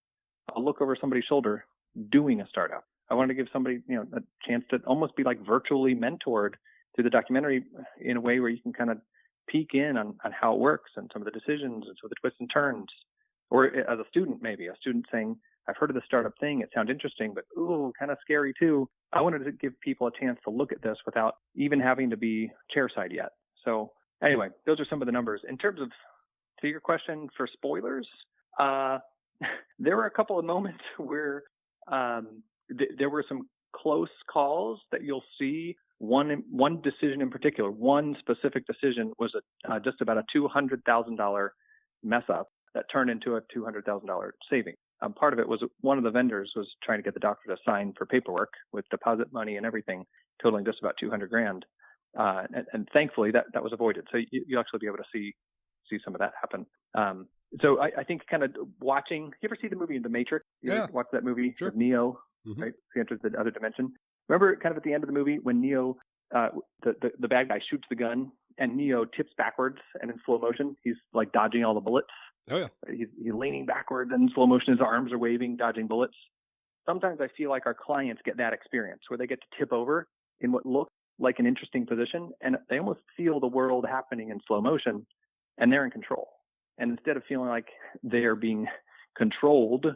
a look over somebody's shoulder doing a startup. I wanted to give somebody, a chance to almost be virtually mentored through the documentary in a way where you can kind of peek in on how it works and some of the decisions and some of the twists and turns. Or as a student saying, I've heard of the startup thing. It sounds interesting, but kind of scary too. I wanted to give people a chance to look at this without even having to be chairside yet. So anyway, those are some of the numbers. In terms of, to your question for spoilers, there were a couple of moments where there were some close calls that you'll see. One decision in particular, one specific decision was just about a $200,000 mess up. that turned into a $200,000 saving. Part of it was one of the vendors was trying to get the doctor to sign for paperwork with deposit money and everything, totaling just about $200,000. And thankfully that was avoided. So you'll actually be able to see some of that happen. So I think kind of watching, you ever see the movie The Matrix? You ever watch that movie with Neo, right? He enters the other dimension. Remember kind of at the end of the movie when Neo, the bad guy shoots the gun and Neo tips backwards and in slow motion, he's like dodging all the bullets. Oh yeah. He's leaning backwards and in slow motion, his arms are waving, dodging bullets. Sometimes I feel like our clients get that experience where they get to tip over in what looks like an interesting position and they almost feel the world happening in slow motion and they're in control. And instead of feeling like they're being controlled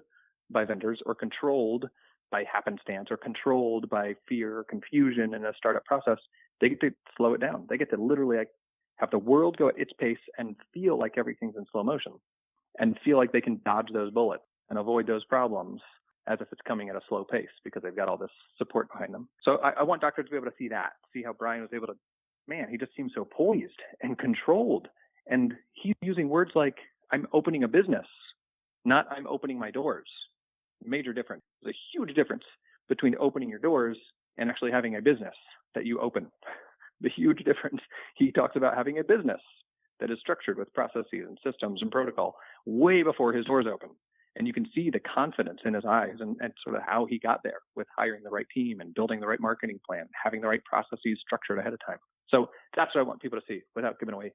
by vendors or controlled by happenstance or controlled by fear or confusion in a startup process, they get to slow it down. They get to literally have the world go at its pace and feel like everything's in slow motion and feel like they can dodge those bullets and avoid those problems as if it's coming at a slow pace because they've got all this support behind them. So I want doctors to be able to see that, see how Brian was able to, man, he just seems so poised and controlled. And he's using words like, I'm opening a business, not I'm opening my doors. Major difference. There's a huge difference between opening your doors and actually having a business that you open. The huge difference. He talks about having a business that is structured with processes and systems and protocol way before his doors open. And you can see the confidence in his eyes and sort of how he got there with hiring the right team and building the right marketing plan, having the right processes structured ahead of time. So that's what I want people to see without giving away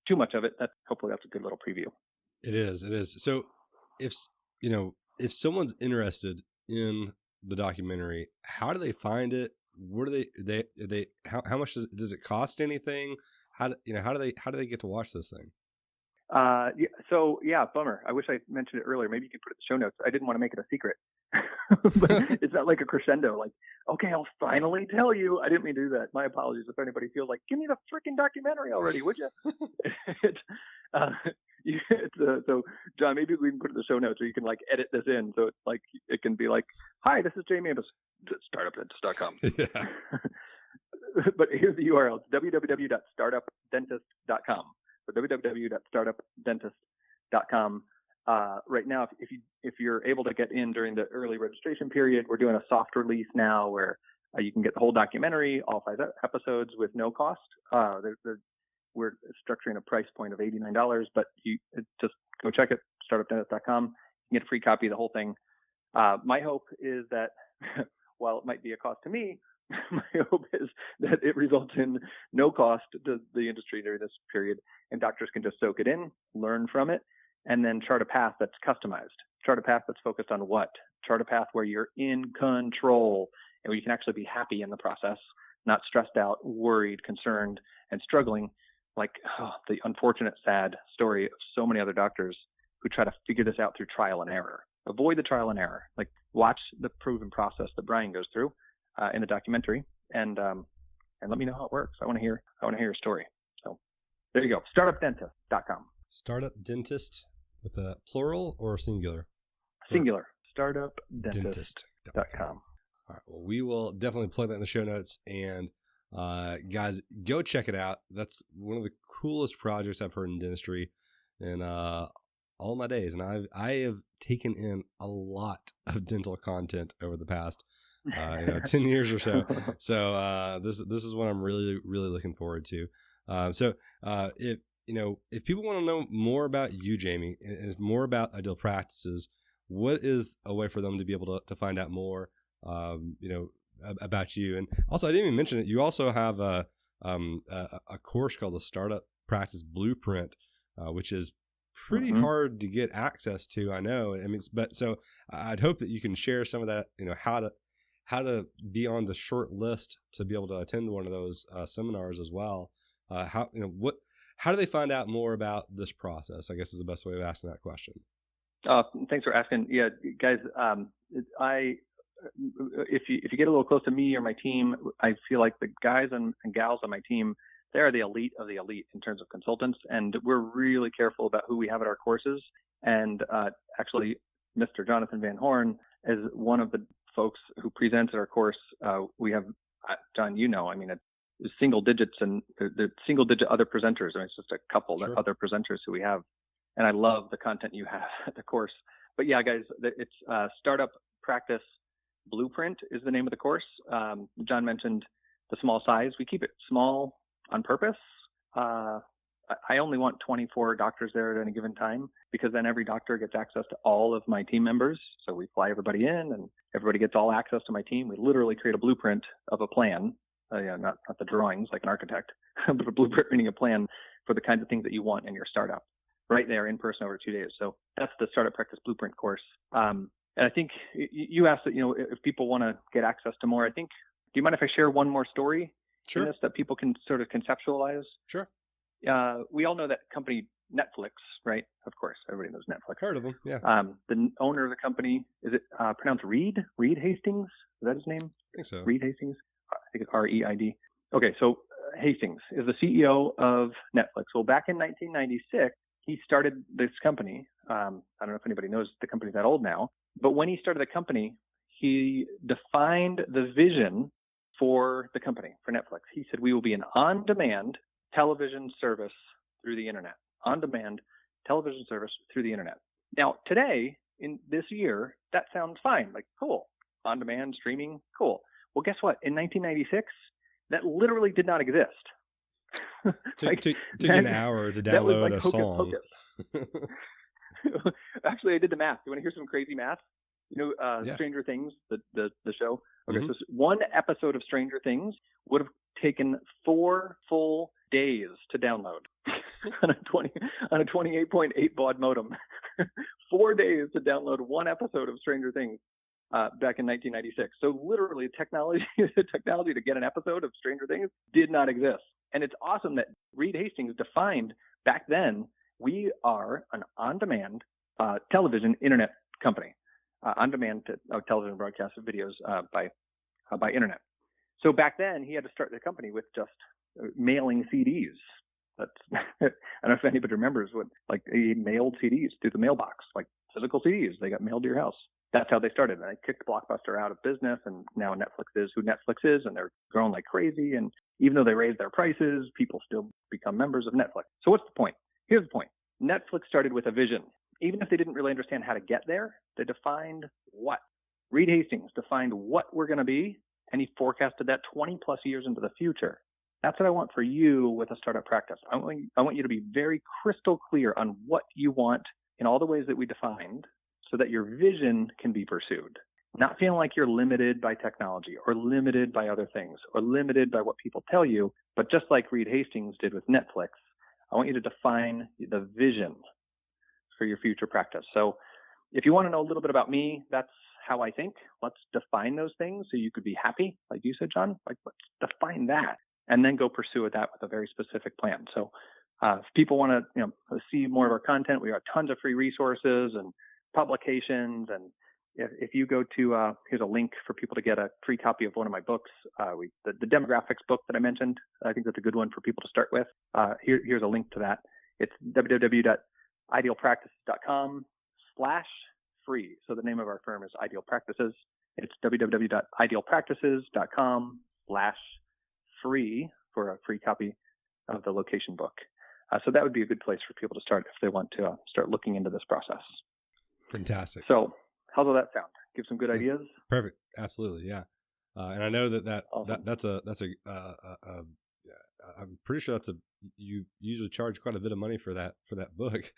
too much of it. Hopefully that's a good little preview. It is. So if someone's interested in the documentary, how do they find it? What do they how much does it cost anything? How do they get to watch this thing? So bummer. I wish I mentioned it earlier. Maybe you can put it in the show notes. I didn't want to make it a secret, but it's not like a crescendo. Like, okay, I'll finally tell you. I didn't mean to do that. My apologies if anybody feels like, give me the freaking documentary already, would you? So John, maybe we can put it in the show notes, or you can like edit this in, so it's like it can be like, hi, this is Jayme Amos, startupdentist.com. Yeah. But here's the URL: www.startupdentist.com. So www.startupdentist.com. Right now, if you're able to get in during the early registration period, we're doing a soft release now where you can get the whole documentary, all 5 episodes with no cost. We're structuring a price point of $89, but you just go check it, startupdentist.com. You can get a free copy of the whole thing. My hope is that while it might be a cost to me, my hope is that it results in no cost to the industry during this period, and doctors can just soak it in, learn from it, and then chart a path that's customized. Chart a path that's focused on what? Chart a path where you're in control and where you can actually be happy in the process, not stressed out, worried, concerned, and struggling like the unfortunate, sad story of so many other doctors who try to figure this out through trial and error. Avoid the trial and error. Like, watch the proven process that Brian goes through in the documentary, and let me know how it works. I want to hear your story. So there you go. Startupdentist.com. Startup Dentist with a plural or singular? Singular. Startupdentist.com. All right. Well, we will definitely plug that in the show notes, and guys, go check it out. That's one of the coolest projects I've heard in dentistry in all my days, and I have taken in a lot of dental content over the past 10 years or so. So this is what I'm really, really looking forward to. If people want to know more about you, Jayme, and more about Ideal Practices, what is a way for them to be able to find out more, about you? And also, I didn't even mention it. You also have a course called the Startup Practice Blueprint, which is pretty hard to get access to. I know. I mean, so I'd hope that you can share some of that. How to be on the short list to be able to attend one of those seminars as well. How do they find out more about this process, I guess, is the best way of asking that question. Thanks for asking. Yeah, guys, if you get a little close to me or my team, I feel like the guys and gals on my team, they are the elite of the elite in terms of consultants, and we're really careful about who we have at our courses. And actually, Mr. Jonathan Van Horn is one of the folks who presents at our course. We have, John, it's single digits, and the single digit other presenters. I mean, it's just a couple other presenters who we have and I love the content you have at the course. But yeah, guys, it's Startup Practice Blueprint is the name of the course. John mentioned the small size. We keep it small on purpose. I only want 24 doctors there at any given time, because then every doctor gets access to all of my team members. So we fly everybody in and everybody gets all access to my team. We literally create a blueprint of a plan. Not the drawings like an architect, but a blueprint, meaning a plan for the kinds of things that you want in your startup right there in person over 2 days. So that's the Startup Practice Blueprint course. And I think you asked that, if people want to get access to more, do you mind if I share one more story Sure. in this that people can sort of conceptualize? Sure. We all know that company Netflix, right? Of course, everybody knows Netflix. Heard of them, yeah. The owner of the company, is it pronounced Reed? Reed Hastings? Is that his name? I think so. Reed Hastings? I think it's R-E-I-D. Okay, so Hastings is the CEO of Netflix. Well, back in 1996, he started this company. I don't know if anybody knows the company's that old now, but when he started the company, he defined the vision for the company, for Netflix. He said, we will be an on-demand television service through the internet. On-demand television service through the internet. Now, today, in this year, that sounds fine. Like, cool. On-demand streaming, cool. Well, guess what? In 1996, that literally did not exist. Took an hour to download a song. Actually, I did the math. You want to hear some crazy math? Yeah. Stranger Things, the show. Okay, Mm-hmm. So one episode of Stranger Things would have taken 4 full days to download on a 28.8 baud modem. 4 days to download one episode of Stranger Things back in 1996. So literally, the technology to get an episode of Stranger Things did not exist. And it's awesome that Reed Hastings defined back then, we are an on-demand television internet company. On-demand television broadcast of videos by internet. So back then, he had to start the company with just mailing CDs. I don't know if anybody remembers he mailed CDs through the mailbox, like physical CDs. They got mailed to your house. That's how they started. And they kicked Blockbuster out of business, and now Netflix is who Netflix is, and they're growing like crazy. And even though they raised their prices, people still become members of Netflix. So what's the point? Here's the point. Netflix started with a vision. Even if they didn't really understand how to get there, they defined what. Reed Hastings defined what we're going to be, and he forecasted that 20 plus years into the future. That's what I want for you with a startup practice. I want you to be very crystal clear on what you want in all the ways that we defined, so that your vision can be pursued. Not feeling like you're limited by technology or limited by other things or limited by what people tell you, but just like Reed Hastings did with Netflix, I want you to define the vision for your future practice. So if you want to know a little bit about me, that's how I think. Let's define those things so you could be happy, like you said, John. Let's define that and then go pursue that with a very specific plan. So if people want to see more of our content, we got tons of free resources and publications. And if you go to, here's a link for people to get a free copy of one of my books. The demographics book that I mentioned, I think that's a good one for people to start with. Here's a link to that. It's www.idealpractices.com/free. So the name of our firm is Ideal Practices. It's www.idealpractices.com/free for a free copy of the location book. So that would be a good place for people to start if they want to start looking into this process. Fantastic. So how's all that sound? Give some good ideas? Perfect. Absolutely. Yeah. And I know Awesome. I'm pretty sure you usually charge quite a bit of money for that book.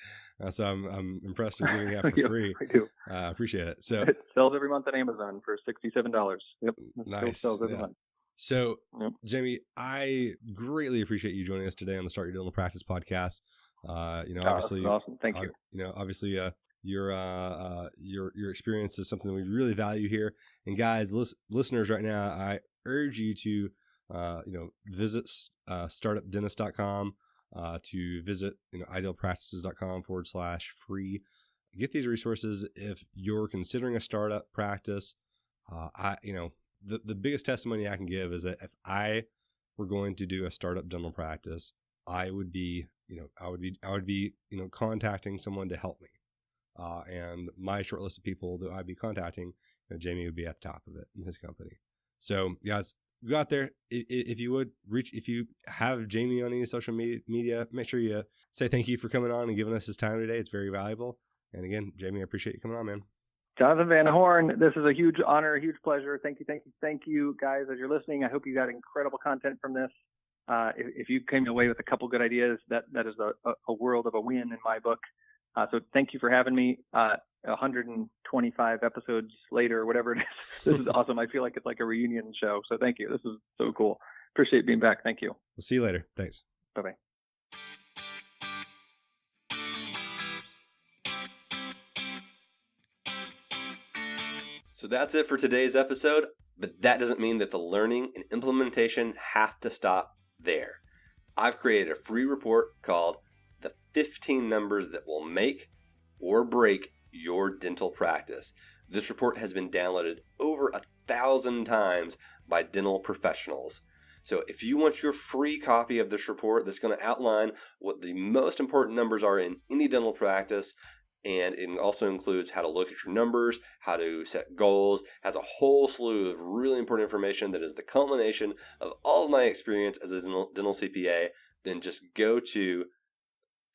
So I'm impressed you're giving that for free. I do. I appreciate it. So it sells every month on Amazon for $67. Yep. Nice. Still sells every month. So, Yep. Jayme, I greatly appreciate you joining us today on the Start Your Dental Practice podcast. Obviously, that's awesome. Thank you. Obviously, your experience is something we really value here. And guys, listeners, right now, I urge you to, visit startupdentist.com, to visit idealpractices.com/free. Get these resources if you're considering a startup practice. The biggest testimony I can give is that if I were going to do a startup dental practice, I would be contacting someone to help me. And my short list of people that I'd be contacting, Jayme would be at the top of it in his company. So guys, go out there. If you would if you have Jayme on any social media, make sure you say thank you for coming on and giving us his time today. It's very valuable. And again, Jayme, I appreciate you coming on, man. Jonathan Van Horn, this is a huge honor, a huge pleasure. Thank you, guys, as you're listening. I hope you got incredible content from this. If you came away with a couple good ideas, that is a world of a win in my book. So thank you for having me. 125 episodes later, whatever it is. This is awesome. I feel like it's like a reunion show. So thank you. This is so cool. Appreciate being back. Thank you. We'll see you later. Thanks. Bye-bye. So that's it for today's episode, but that doesn't mean that the learning and implementation have to stop there. I've created a free report called The 15 Numbers That Will Make or Break Your Dental Practice. This report has been downloaded over 1,000 times by dental professionals. So if you want your free copy of this report that's going to outline what the most important numbers are in any dental practice, and it also includes how to look at your numbers, how to set goals, has a whole slew of really important information that is the culmination of all of my experience as a dental CPA, then just go to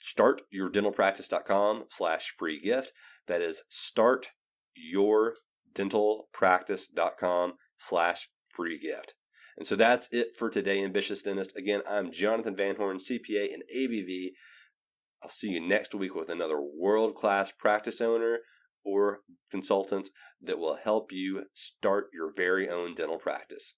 startyourdentalpractice.com/free gift. That is startyourdentalpractice.com/free gift. And so that's it for today, Ambitious Dentist. Again, I'm Jonathan Van Horn, CPA and ABV. I'll see you next week with another world-class practice owner or consultant that will help you start your very own dental practice.